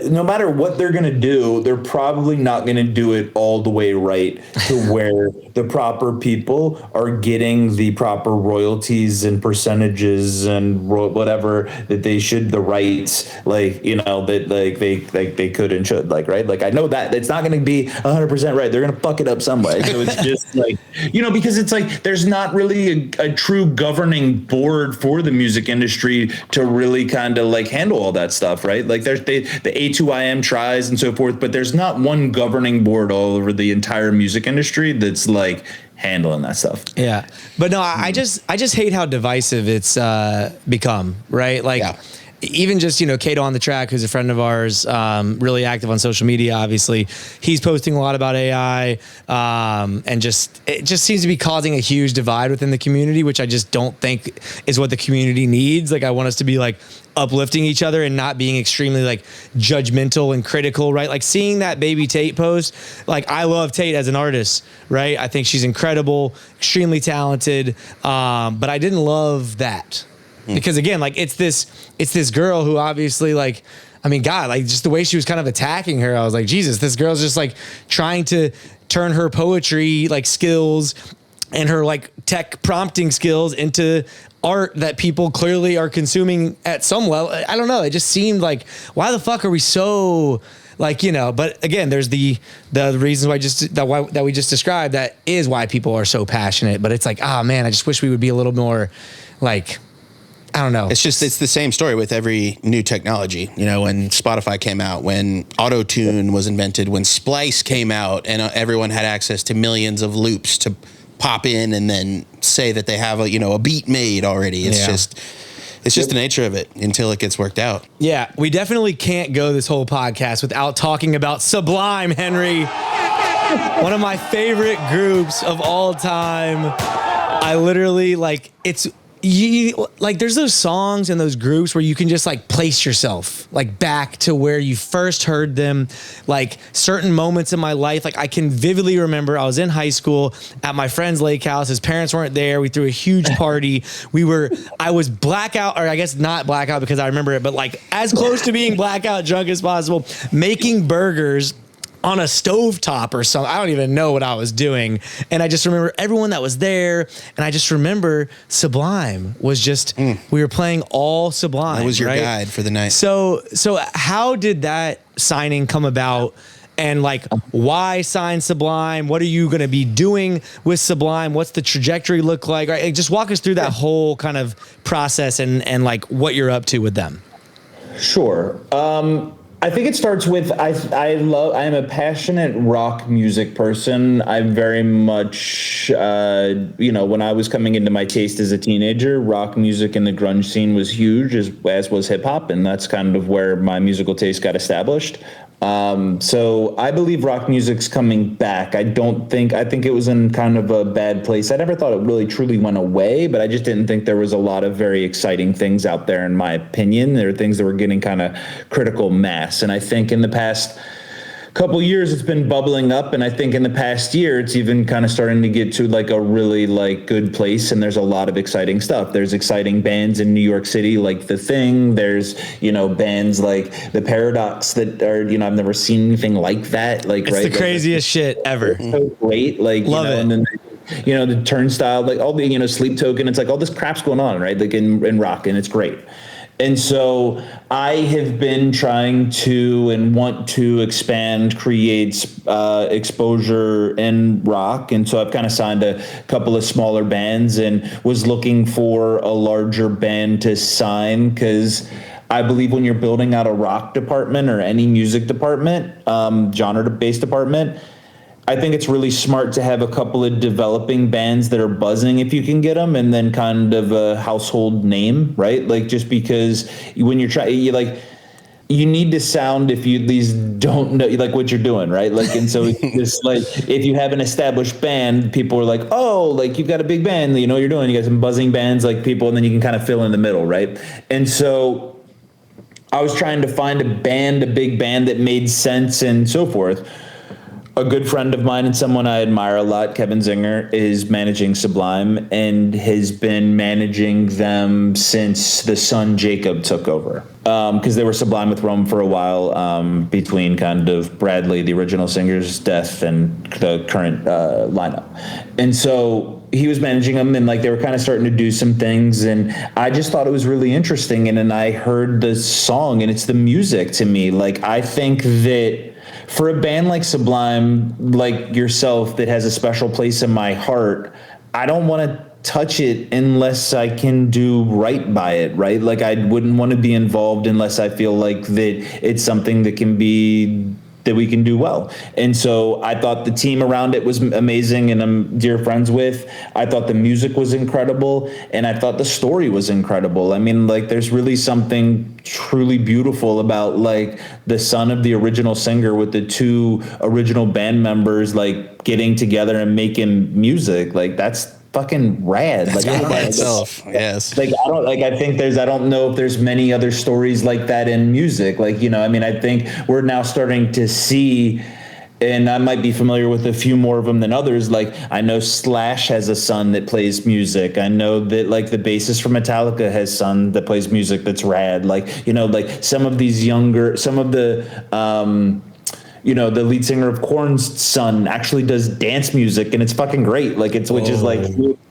no matter what they're going to do, they're probably not going to do it all the way right to where the proper people are getting the proper royalties and percentages and whatever that they should, the rights, like, that like they could and should, like, right? Like, I know that it's not going to be 100% right. They're going to fuck it up some way. So it's just like, because it's like, there's not really a true governing board for the music industry to really kind of like handle all that stuff, right? Like the A2IM tries and so forth, but there's not one governing board all over the entire music industry that's like handling that stuff. Yeah. But no, I just hate how divisive it's become, right? Like, even just, Kato on the Track, who's a friend of ours, really active on social media, obviously, he's posting a lot about AI, and it just seems to be causing a huge divide within the community, which I just don't think is what the community needs. Like, I want us to be like uplifting each other and not being extremely like judgmental and critical, right? Like, seeing that Baby Tate post, like, I love Tate as an artist, right? I think she's incredible, extremely talented, but I didn't love that. Because again, like, it's this girl who obviously, like, I mean, God, like, just the way she was kind of attacking her, I was like, Jesus, this girl's just like trying to turn her poetry like skills and her like tech prompting skills into art that people clearly are consuming at some level. I don't know. It just seemed like, why the fuck are we so like, but again, there's the reasons why that we just described, that is why people are so passionate. But it's like, oh man, I just wish we would be a little more like, I don't know. It's the same story with every new technology. When Spotify came out, when auto-tune was invented, when Splice came out, and everyone had access to millions of loops to pop in and then say that they have a beat made already. It's just, It's just the nature of it until it gets worked out. Yeah, we definitely can't go this whole podcast without talking about Sublime, Henry. One of my favorite groups of all time. I literally there's those songs and those groups where you can just like place yourself like back to where you first heard them, like certain moments in my life. Like I can vividly remember I was in high school at my friend's lake house. His parents weren't there. We threw a huge party. I was blackout, or I guess not blackout because I remember it, but like as close to being blackout drunk as possible, making burgers on a stovetop or something. I don't even know what I was doing. And I just remember everyone that was there. And I just remember Sublime was just, we were playing all Sublime. That was your right? guide for the night. So how did that signing come about? And like, why sign Sublime? What are you going to be doing with Sublime? What's the trajectory look like? Right? Just walk us through that whole kind of process and like what you're up to with them. Sure. I think it starts with I am a passionate rock music person. I'm very much when I was coming into my taste as a teenager, rock music in the grunge scene was huge, as was hip hop, and that's kind of where my musical taste got established. So I believe rock music's coming back. I think it was in kind of a bad place. I never thought it really truly went away, but I just didn't think there was a lot of very exciting things out there, in my opinion. There are things that were getting kind of critical mass. And I think in the past couple years it's been bubbling up, and I think in the past year it's even kind of starting to get to like a really like good place, and there's a lot of exciting stuff. There's exciting bands in New York City like The Thing. There's bands like The Paradox that are I've never seen anything like that. Like it's the craziest shit ever. So great, like love it. And then the Turnstile, like all the Sleep Token. It's like all this crap's going on, right? Like in rock, and it's great. And so I have been trying to and want to expand, create exposure in rock. And so I've kind of signed a couple of smaller bands and was looking for a larger band to sign, because I believe when you're building out a rock department or any music department, genre-based department, I think it's really smart to have a couple of developing bands that are buzzing if you can get them, and then kind of a household name, right? Like, just because when you're trying, you need to sound, if you at least don't know like what you're doing, right? Like, and so it's just like, if you have an established band, people are like, oh, like you've got a big band, you know what you're doing. You got some buzzing bands like people, and then you can kind of fill in the middle, right? And so I was trying to find a big band that made sense and so forth. A good friend of mine and someone I admire a lot, Kevin Zinger, is managing Sublime and has been managing them since the son Jacob took over. Because they were Sublime with Rome for a while, between kind of Bradley, the original singer's death, and the current lineup. And so he was managing them, and like they were kind of starting to do some things, and I just thought it was really interesting. And then I heard the song, and it's the music to me. Like, I think that for a band like Sublime, like yourself, that has a special place in my heart, I don't want to touch it unless I can do right by it, right? Like, I wouldn't want to be involved unless I feel like that it's something that we can do well. And so I thought the team around it was amazing, and I'm dear friends with. I thought the music was incredible, and I thought the story was incredible. I mean, like, there's really something truly beautiful about like the son of the original singer with the two original band members like getting together and making music. Like, that's fucking rad. That's like, by itself. Yes. Like, I don't know if there's many other stories like that in music. Like, I mean, I think we're now starting to see, and I might be familiar with a few more of them than others. Like, I know Slash has a son that plays music. I know that like the bassist for Metallica has son that plays music that's rad. Like, like some of the the lead singer of Korn's son actually does dance music, and it's fucking great. Like, it's, which is like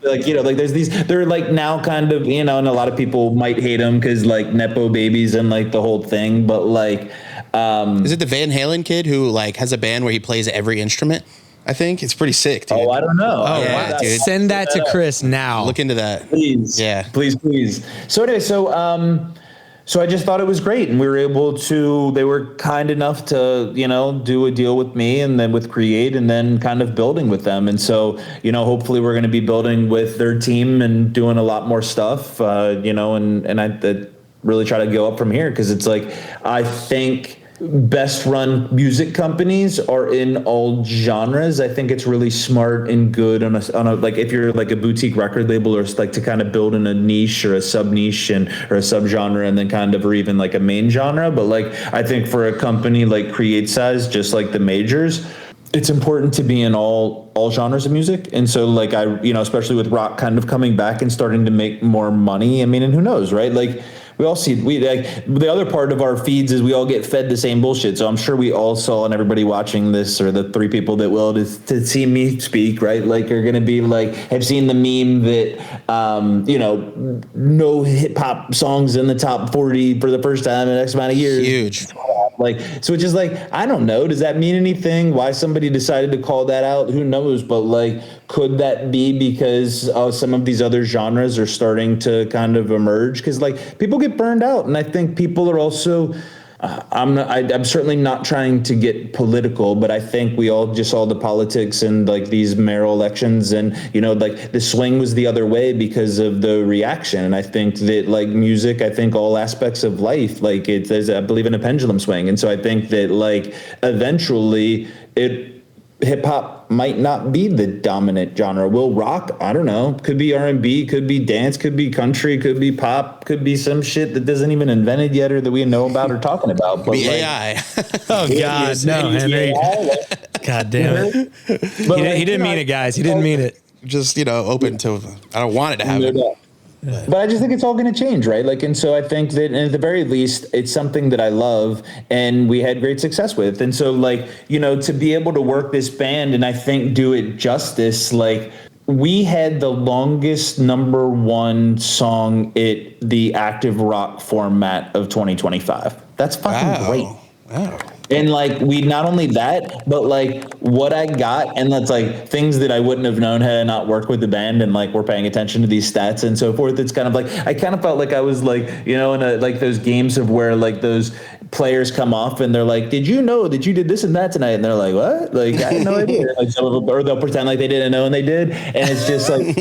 there's these, they're like now kind of, and a lot of people might hate them because like Nepo babies and like the whole thing, but like, is it the Van Halen kid who like has a band where he plays every instrument? I think it's pretty sick, dude. Oh, I don't know. Oh, yeah, wow. Dude. Send that to Chris now. Look into that. Please. Yeah. Please. So anyway, So I just thought it was great, and we were able to. They were kind enough to, do a deal with me, and then with Create, and then kind of building with them. And so, hopefully we're going to be building with their team and doing a lot more stuff. And I really try to go up from here, because it's like, I think best run music companies are in all genres. I think it's really smart and good on a like, if you're like a boutique record label, or like to kind of build in a niche or a sub niche or a sub genre, and then kind of, or even like a main genre. But like, I think for a company like Create size, just like the majors, it's important to be in all genres of music. And so like, I, especially with rock kind of coming back and starting to make more money. I mean, and who knows, right? Like, we all see, the other part of our feeds is we all get fed the same bullshit. So I'm sure we all saw, and everybody watching this, or the 3 people that will, to see me speak, right? Like, are going to be like, have seen the meme that, no hip hop songs in the top 40 for the first time in X amount of years. Huge. Like, so it's just like, I don't know. Does that mean anything? Why somebody decided to call that out? Who knows? But like, could that be because some of these other genres are starting to kind of emerge? Because like, people get burned out, and I think people are also. I'm certainly not trying to get political, but I think we all just saw the politics and like these mayoral elections, and like the swing was the other way because of the reaction. And I think that like music, I think all aspects of life, like I believe in a pendulum swing, and so I think that like eventually hip hop might not be the dominant genre. Will rock? I don't know. Could be R&B, could be dance, could be country, could be pop, could be some shit that isn't even invented yet, or that we know about or talking about. But be like, AI. Oh God, no, Henry. God damn it. He didn't mean it, guys. He didn't mean it. Just open to. I don't want it to happen. But I just think it's all going to change, right? Like, and so I think that at the very least, it's something that I love and we had great success with. And so like, to be able to work this band and I think do it justice, like we had the longest #1 song at the active rock format of 2025. That's fucking great. Wow. And like, we not only that, but like what I got, and that's like things that I wouldn't have known had I not worked with the band, and like we're paying attention to these stats and so forth. It's kind of like, I kind of felt like I was like, in like those games of where like those players come off and they're like, did you know that you did this and that tonight? And they're like, what? Like, I had no idea. Like, some of them, or they'll pretend like they didn't know and they did. And it's just like,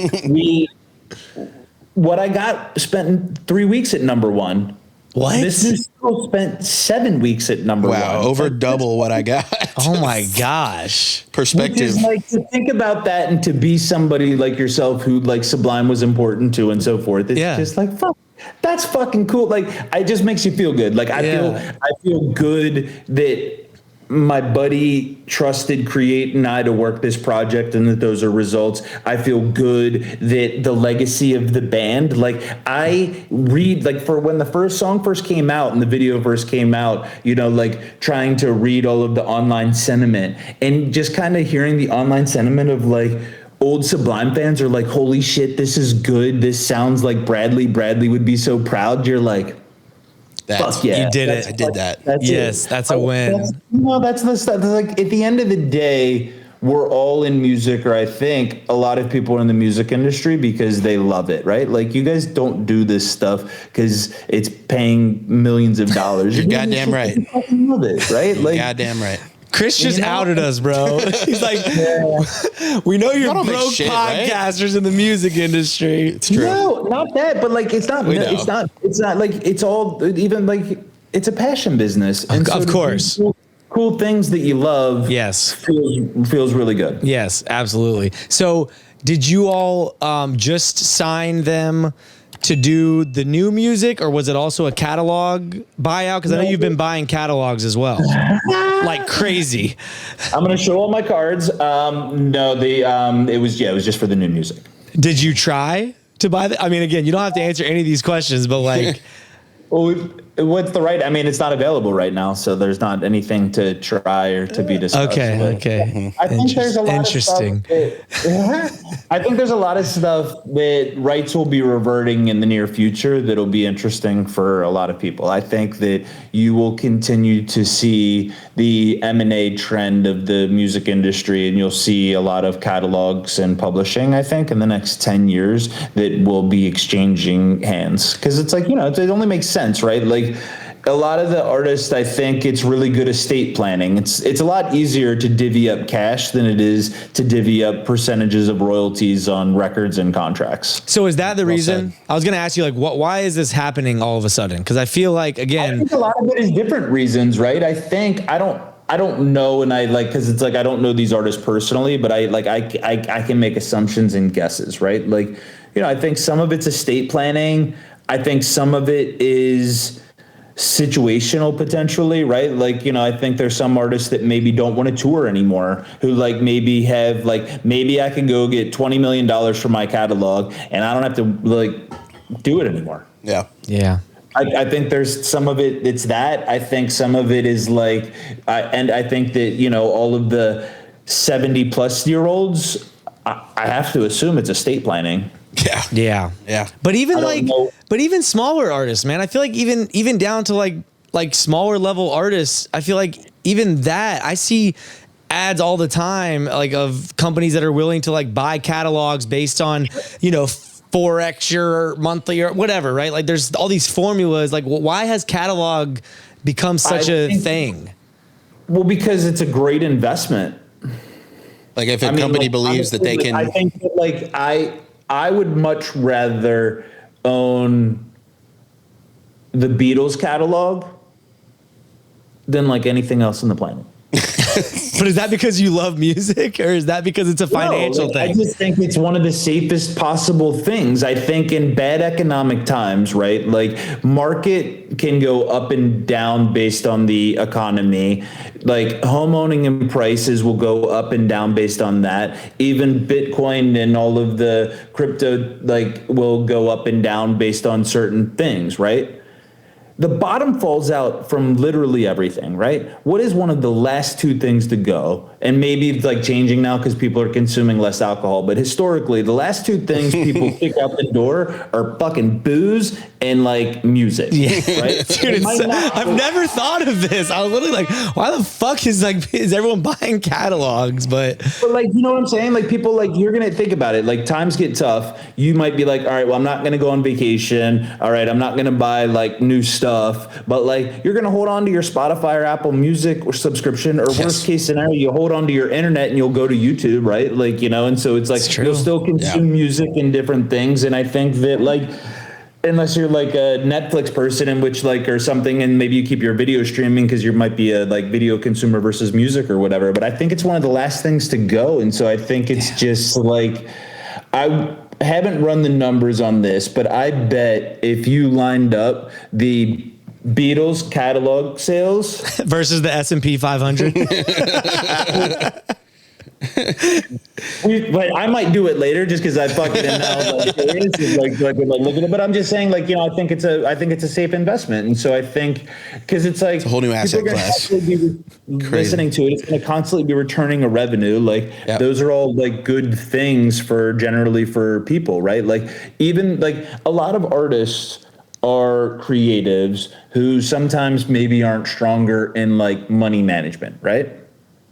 what I got spent 3 weeks at #1. What? This new school spent 7 weeks at #1. Wow, over double what I got. Oh my gosh. Perspective. Which is like, to think about that and to be somebody like yourself who like Sublime was important to and so forth. It's just like, fuck, that's fucking cool. Like, it just makes you feel good. Like, I feel good that my buddy trusted Create and I to work this project, and that those are results. I feel good that the legacy of the band, like I read, like for when the first song first came out and the video first came out, like trying to read all of the online sentiment and just kind of hearing the online sentiment of like, old Sublime fans are like, holy shit, this is good. This sounds like Bradley. Bradley would be so proud. You're like, fuck yeah, you did it. I did that. That's a win. That's the stuff. Like, at the end of the day, we're all in music, or I think a lot of people are in the music industry because they love it, right? Like, you guys don't do this stuff because it's paying millions of dollars. You're goddamn right. You fucking love it, right? Like, goddamn right. Chris just outed us, bro. He's like, we know you're broke podcasters in the music industry. It's true. No, not that, but like, it's not like, it's all, even like, it's a passion business. And of course. Cool things that you love. Yes. Feels really good. Yes, absolutely. So did you all just sign them to do the new music, or was it also a catalog buyout? Because I know you've been buying catalogs as well, like crazy. I'm gonna show all my cards. It was just for the new music. Did you try to buy I mean, again, you don't have to answer any of these questions, but like, well, what's the right? I mean, it's not available right now, so there's not anything to try or to be discussed. Okay. I think there's a lot interesting. I think there's a lot of stuff that rights will be reverting in the near future that'll be interesting for a lot of people. I think that you will continue to see the M&A trend of the music industry, and you'll see a lot of catalogs and publishing, I think, in the next 10 years that will be exchanging hands. Because it's like, it only makes sense sense, right? Like a lot of the artists, I think it's really good estate planning. It's a lot easier to divvy up cash than it is to divvy up percentages of royalties on records and contracts. So is that the reason? I was going to ask you, like, why is this happening all of a sudden? Because I feel like, again, I think a lot of it is different reasons, right? I think I don't know, and I like, because it's like I don't know these artists personally, but I can make assumptions and guesses, right? Like, you know, I think some of it's estate planning. I think some of it is situational potentially, right? Like, you know, I think there's some artists that maybe don't want to tour anymore, who like maybe have like, maybe I can go get $20 million for my catalog and I don't have to like do it anymore. Yeah. Yeah. I think there's some of it, it's that. I think some of it is like, and I think that, you know, all of the 70 plus year olds, I have to assume it's estate planning. Yeah. Yeah. Yeah. But even smaller artists, man, I feel like even down to like smaller level artists, I feel like even that I see ads all the time, like of companies that are willing to like buy catalogs based on, you know, 4x your monthly or whatever, right? Like there's all these formulas. Like, why has catalog become such a thing? Well, because it's a great investment. Like if a company believes that they can, I think that like I would much rather own the Beatles catalog than like anything else on the planet. But is that because you love music, or is that because it's a financial thing? I just think it's one of the safest possible things. I think in bad economic times, right? Like market can go up and down based on the economy. Like home owning and prices will go up and down based on that. Even Bitcoin and all of the crypto like will go up and down based on certain things, right? The bottom falls out from literally everything, right? What is one of the last two things to go? And maybe it's like changing now because people are consuming less alcohol. But historically, the last two things people kick out the door are fucking booze and like music, right? Dude, I've never thought of this. I was literally like, why the fuck is everyone buying catalogs? But like, you know what I'm saying? Like people like, you're going to think about it. Like times get tough. You might be like, all right, well, I'm not going to go on vacation. All right, I'm not going to buy like new stuff. But like, you're going to hold on to your Spotify or Apple Music or subscription, or worst case scenario, you hold on to your internet and you'll go to YouTube, right? Like, you know, and so it's like, you'll still consume music and different things. And I think that like, unless you're like a Netflix person in which like, or something, and maybe you keep your video streaming because you might be a like video consumer versus music or whatever. But I think it's one of the last things to go. And so I think it's just like, I haven't run the numbers on this, but I bet if you lined up the Beatles catalog sales versus the S&P 500. But I might do it later just because I fucking am now like look at it. But I'm just saying, like, you know, I think it's a safe investment, and so I think because it's like a whole new asset class. Be listening to it, it's going to constantly be returning a revenue. Like those are all like good things for generally for people, right? Like even like a lot of artists are creatives who sometimes maybe aren't stronger in like money management, right?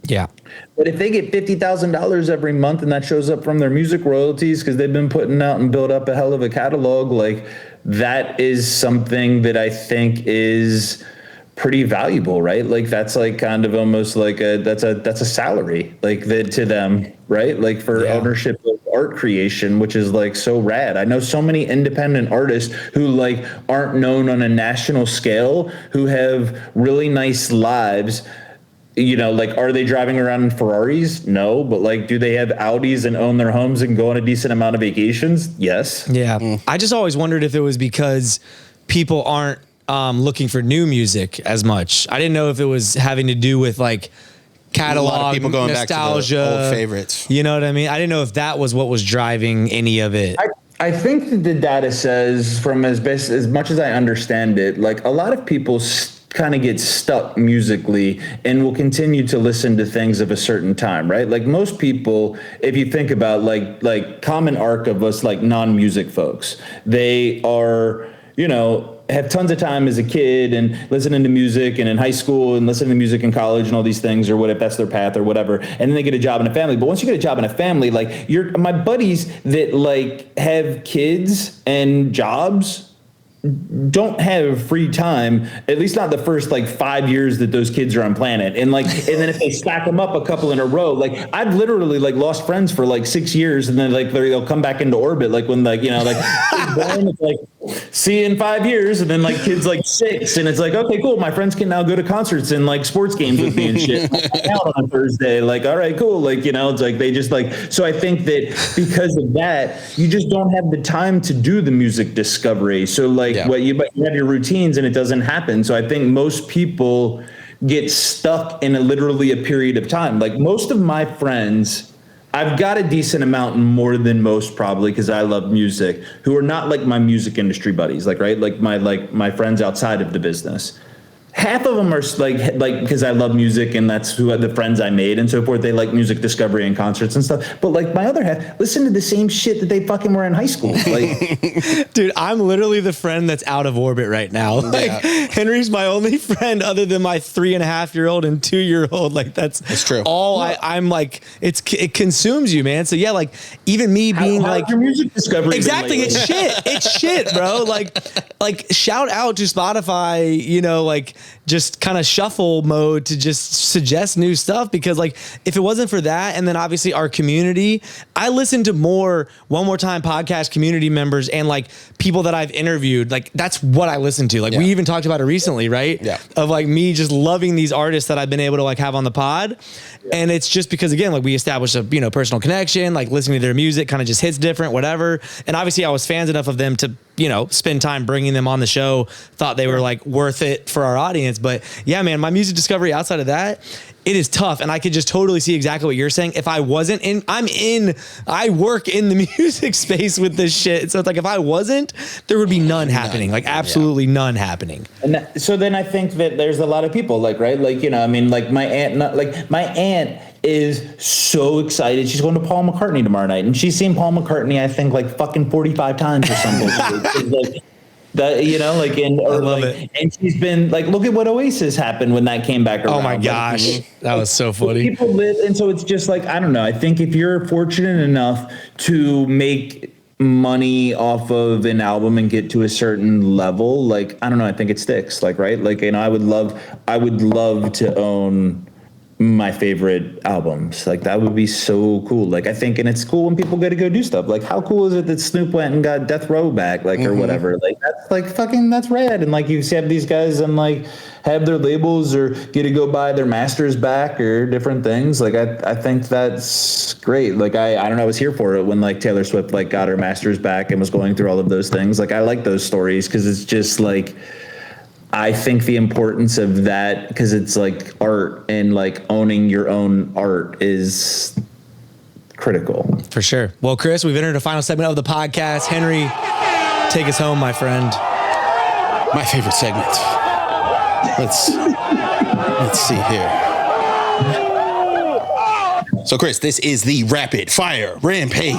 Yeah. But if they get $50,000 every month and that shows up from their music royalties because they've been putting out and built up a hell of a catalog, like that is something that I think is pretty valuable, right? Like that's like kind of almost like that's a salary like that to them, right? Like for ownership of art creation, which is like so rad. I know so many independent artists who like aren't known on a national scale, who have really nice lives. You know, like, are they driving around in Ferraris? No. But like, do they have Audis and own their homes and go on a decent amount of vacations? Yes. Yeah. I just always wondered if it was because people aren't looking for new music as much. I didn't know if it was having to do with like catalog, a lot of people going nostalgia, back to the old favorites. You know what I mean? I didn't know if that was what was driving any of it. I think that the data says, from as much as I understand it, like a lot of people kind of get stuck musically and will continue to listen to things of a certain time, right? Like most people, if you think about like common arc of us, like non-music folks, they are, you know, have tons of time as a kid and listening to music and in high school and listening to music in college and all these things, or what if that's their path or whatever. And then they get a job and a family. But once you get a job and a family, like my buddies that like have kids and jobs don't have free time, at least not the first like 5 years that those kids are on planet. And then if they stack them up a couple in a row, like I've literally like lost friends for like 6 years, and then like they'll come back into orbit. Like when like, it's like, see you in 5 years. And then like kids like 6, and it's like, okay, cool. My friends can now go to concerts and like sports games with me and shit. Out on Thursday. Like, all right, cool. Like, it's like, they just like, so I think that because of that, you just don't have the time to do the music discovery. So like but you have your routines and it doesn't happen. So I think most people get stuck in literally a period of time. Like most of my friends, I've got a decent amount more than most probably because I love music, who are not like my music industry buddies, like my friends outside of the business. Half of them are like because I love music and that's who the friends I made and so forth. They like music discovery and concerts and stuff. But like my other half listen to the same shit that they fucking were in high school. Like, dude, I'm literally the friend that's out of orbit right now. Like Henry's my only friend other than my 3.5-year-old and 2-year-old. Like that's true. All I'm like, it consumes you, man. So yeah, like even me being like your music discovery. Exactly. It's shit. It's shit, bro. Like shout out to Spotify, like just kind of shuffle mode to just suggest new stuff, because like if it wasn't for that, and then obviously our community, I listen to more One More Time podcast community members and like people that I've interviewed. Like that's what I listen to. Like we even talked about it recently, right? Yeah. Of like me just loving these artists that I've been able to like have on the pod. And it's just because again, like we established a, personal connection, like listening to their music kind of just hits different, whatever. And obviously I was fans enough of them to, spend time bringing them on the show, thought they were like worth it for our audience. But yeah, man, my music discovery outside of that, it is tough. And I could just totally see exactly what you're saying. If I wasn't I work in the music space with this shit. So it's like, if I wasn't, there would be none happening, like absolutely none happening. And so then I think that there's a lot of people like, right. Like, like my aunt is so excited. She's going to Paul McCartney tomorrow night, and she's seen Paul McCartney, I think like fucking 45 times or something. Like, that, and she's been like, look at what Oasis happened when that came back around. Oh my gosh, that was so funny. People live, and so it's just like, I don't know. I think if you're fortunate enough to make money off of an album and get to a certain level, like, I don't know, I think it sticks. Like, right, like, I would love to own my favorite albums. Like that would be so cool. Like I think, and it's cool when people get to go do stuff. Like how cool is it that Snoop went and got Death Row back, like or whatever. Like that's like fucking, that's rad. And like you have these guys and like have their labels or get to go buy their masters back or different things. Like I think that's great. Like I don't know, I was here for it when like Taylor Swift like got her masters back and was going through all of those things. Like I like those stories because it's just like, I think the importance of that, because it's like art and like owning your own art is critical. For sure. Well, Chris, we've entered a final segment of the podcast. Henry, take us home, my friend. My favorite segment. Let's see here. So, Chris, this is the Rapid Fire Rampage.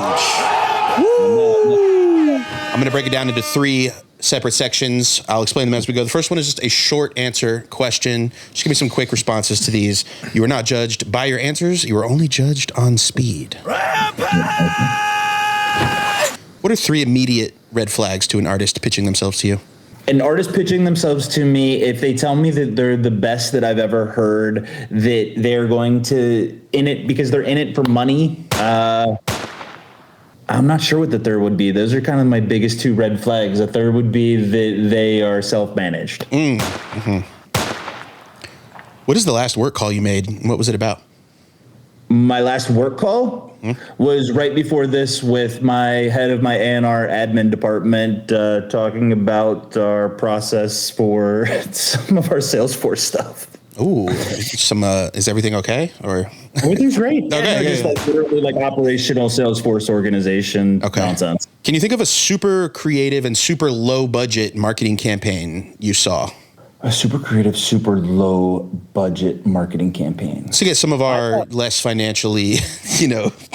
Woo! I'm going to break it down into 3 separate sections. I'll explain them as we go. The first one is just a short answer question. Just give me some quick responses to these. You are not judged by your answers. You are only judged on speed. Rampage! What are 3 immediate red flags to an artist pitching themselves to you? An artist pitching themselves to me, if they tell me that they're the best that I've ever heard, that they're going to in it because they're in it for money, I'm not sure what the third would be. Those are kind of my biggest 2 red flags. The third would be that they are self-managed. What is the last work call you made? What was it about? My last work call was right before this with my head of my A&R admin department, talking about our process for some of our Salesforce stuff. Ooh, is everything okay? Or everything's great. Okay, just like literally like operational Salesforce organization nonsense. Can you think of a super creative and super low budget marketing campaign you saw? A super creative, super low budget marketing campaign. To get some of our less financially,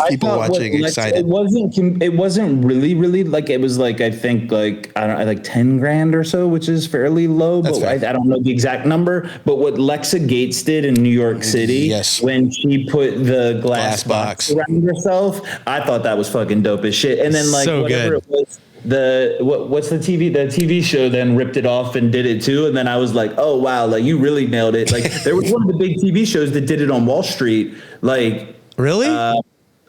people watching excited. It wasn't really like, it was like, I think like, I don't know, like 10 grand or so, which is fairly low, but I don't know the exact number, but what Lexa Gates did in New York City, when she put the glass box around herself, I thought that was fucking dope as shit. And then like so whatever good. it was, what's the TV show then ripped it off and did it too, and then I was like, oh wow, like you really nailed it. Like there was one of the big TV shows that did it on Wall Street. Like really.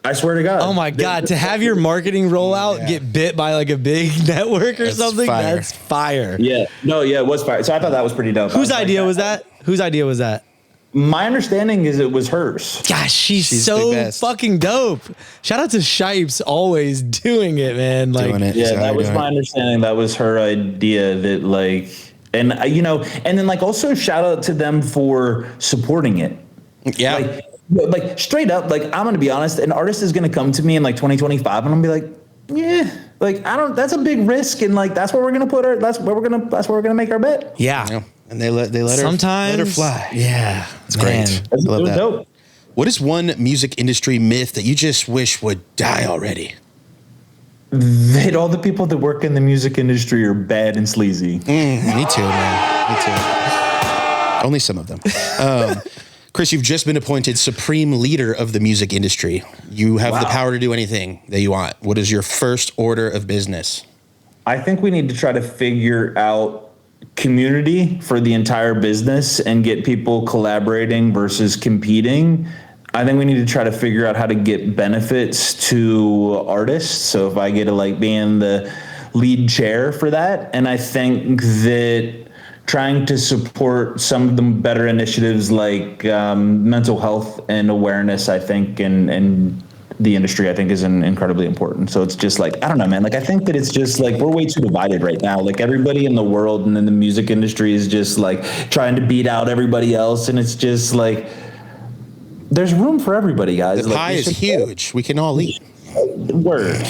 I swear to God. Oh my God! To have your marketing rollout get bit by like a big network or something, fire. that's fire. Yeah. No, yeah, it was fire. So I thought that was pretty dope. Whose idea was that? Whose idea was that? My understanding is it was hers. Gosh, she's the so best. fucking dope. Shout out to Shipes, always doing it, man. Like, Doing it. Yeah, So that was doing my it. understanding. That was her idea that like, and and then like also shout out to them for supporting it. Yeah. Like straight up, like I'm gonna be honest, an artist is gonna come to me in like 2025 and I'm gonna be like, yeah, like I don't, that's a big risk, and like that's where we're gonna put our, that's where we're gonna make our bet. yeah. Yeah. And they let her Sometimes let her fly. Yeah, It's great. I It love was that. dope. What is one music industry myth that you just wish would die already? That all the people that work in the music industry are bad and sleazy. Me too, man. Me too. Only some of them. Chris, you've just been appointed supreme leader of the music industry. You have the power to do anything that you want. What is your first order of business? I think we need to try to figure out community for the entire business and get people collaborating versus competing. I think we need to try to figure out how to get benefits to artists. So if I get to like be in the lead chair for that, and I think that trying to support some of the better initiatives like mental health and awareness, I think, and the industry, I think, is incredibly important. So it's just like, I don't know, man. Like, I think that it's just like, we're way too divided right now. Like everybody in the world and in the music industry is just like trying to beat out everybody else. And it's just like, there's room for everybody, guys. The Like, pie we is should- huge. We can all eat. Word.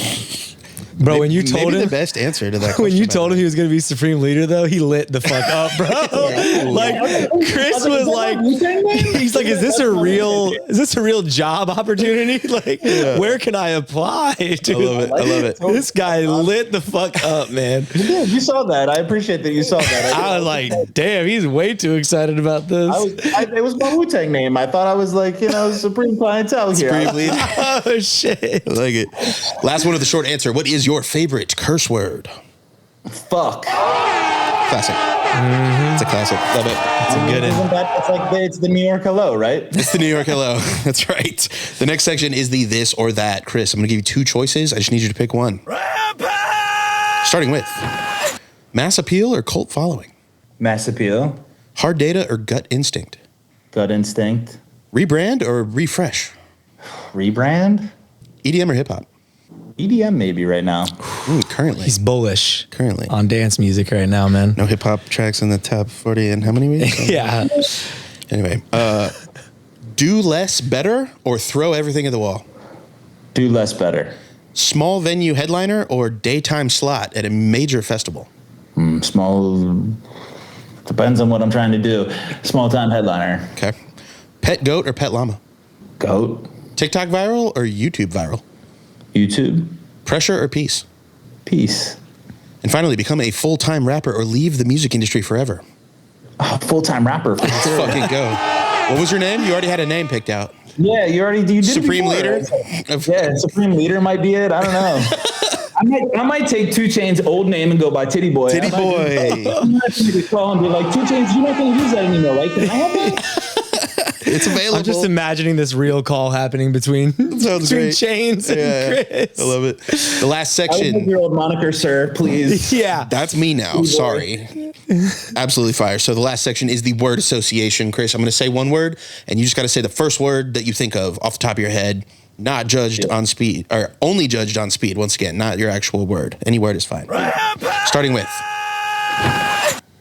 bro. When you told Maybe him the best answer to that when question, you by told the him way. he was going to be supreme leader, though, he lit the fuck up, bro. Like Chris was like, he's like, is this a real job opportunity? Like, where can I apply? Dude? I love it. I love it. This guy lit the fuck up, man. Yeah, you saw that. I appreciate that you saw that. I was like, damn, he's way too excited about this. It was my Wu-Tang name. I thought I was like, supreme clientele here. Supreme leader. Oh shit. I like it. Last one of the short answer. What is your favorite curse word? Fuck. Classic. It's a classic. Love it. It's a good Isn't that, it's the New York hello, right? It's the New York hello. That's right. The next section is the this or that. Chris, I'm going to give you two choices. I just need you to pick one. Rampage! Starting with mass appeal or cult following? Mass appeal, Hard data or gut instinct? gut instinct, Rebrand or refresh? rebrand, EDM or hip hop? EDM maybe right now. Currently. He's bullish Currently. on dance music right now, man. No hip hop tracks in the top 40 in how many weeks? Yeah. Anyway, do less better or throw everything at the wall? Do less better. Small venue headliner or daytime slot at a major festival? Small, depends on what I'm trying to do. Small time headliner. Okay. Pet goat or pet llama? Goat, TikTok viral or YouTube viral? YouTube, Pressure or peace? peace. And finally, become a full-time rapper or leave the music industry forever. Oh, full-time rapper. For sure. Fucking go. What was your name? You already had a name picked out. Yeah, you did Supreme it before, leader? right? Yeah, Supreme Leader might be it. I don't know. I might take 2 Chainz' old name and go by Titty Boy. Titty Boy. I'm not going to call and be like, 2 Chainz, you're not going to use that anymore, right? Can I have that? It's available. I'm just imagining this real call happening between Sounds great. Chains and Chris. I love it. The last I would like section. your old moniker, sir, please. Yeah. That's me now. Sorry. Absolutely fire. So the last section is the word association. Chris, I'm going to say one word, and you just got to say the first word that you think of off the top of your head, not judged on speed, or only judged on speed. Once again, not your actual word. Any word is fine. Starting with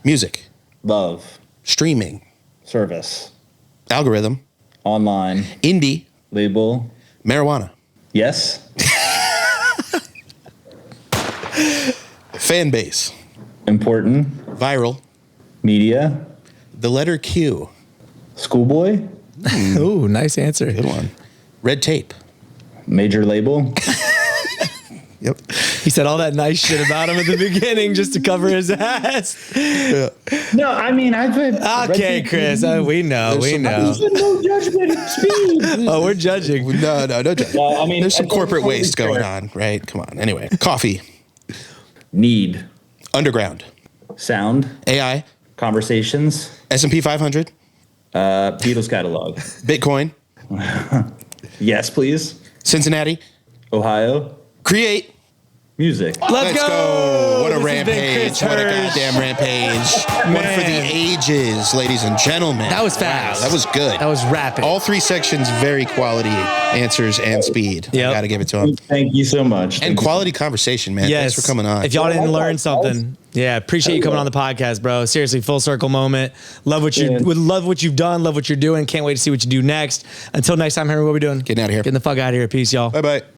music, Love, streaming, service, algorithm, online, indie, label, marijuana, yes, fan base, important, viral, media, the letter Q. schoolboy, Ooh, nice answer. Good one. Red tape. major label. Yep. He said all that nice shit about him at the beginning just to cover his ass. No, I mean, I've been. Okay, Chris, we know. No judgment, speed. Oh, we're judging. No judge. I mean, There's some I think corporate totally waste fair. going on, right? Come on. Anyway, coffee, Need. Underground. Sound. AI. Conversations. S&P 500. Beatles catalog. Bitcoin. Yes, please. Cincinnati. Ohio. Create. Music. Let's go. What a This has been rampage. Chris What a Herche. goddamn rampage. One for the Man. ages, ladies and gentlemen. That was fast. Wow, that was good. That was rapid. All three sections, very quality answers and speed. Yep. I got to give it to him. Thank you so much. And quality conversation, man. Yes. Thanks for coming on. If y'all didn't learn something, yeah, appreciate you coming on the podcast, bro. Seriously, full circle moment. Love what love what you've done. Love what you're doing. Can't wait to see what you do next. Until next time, Henry, what are we doing? Getting out of here. Getting the fuck out of here. Peace, y'all. Bye-bye.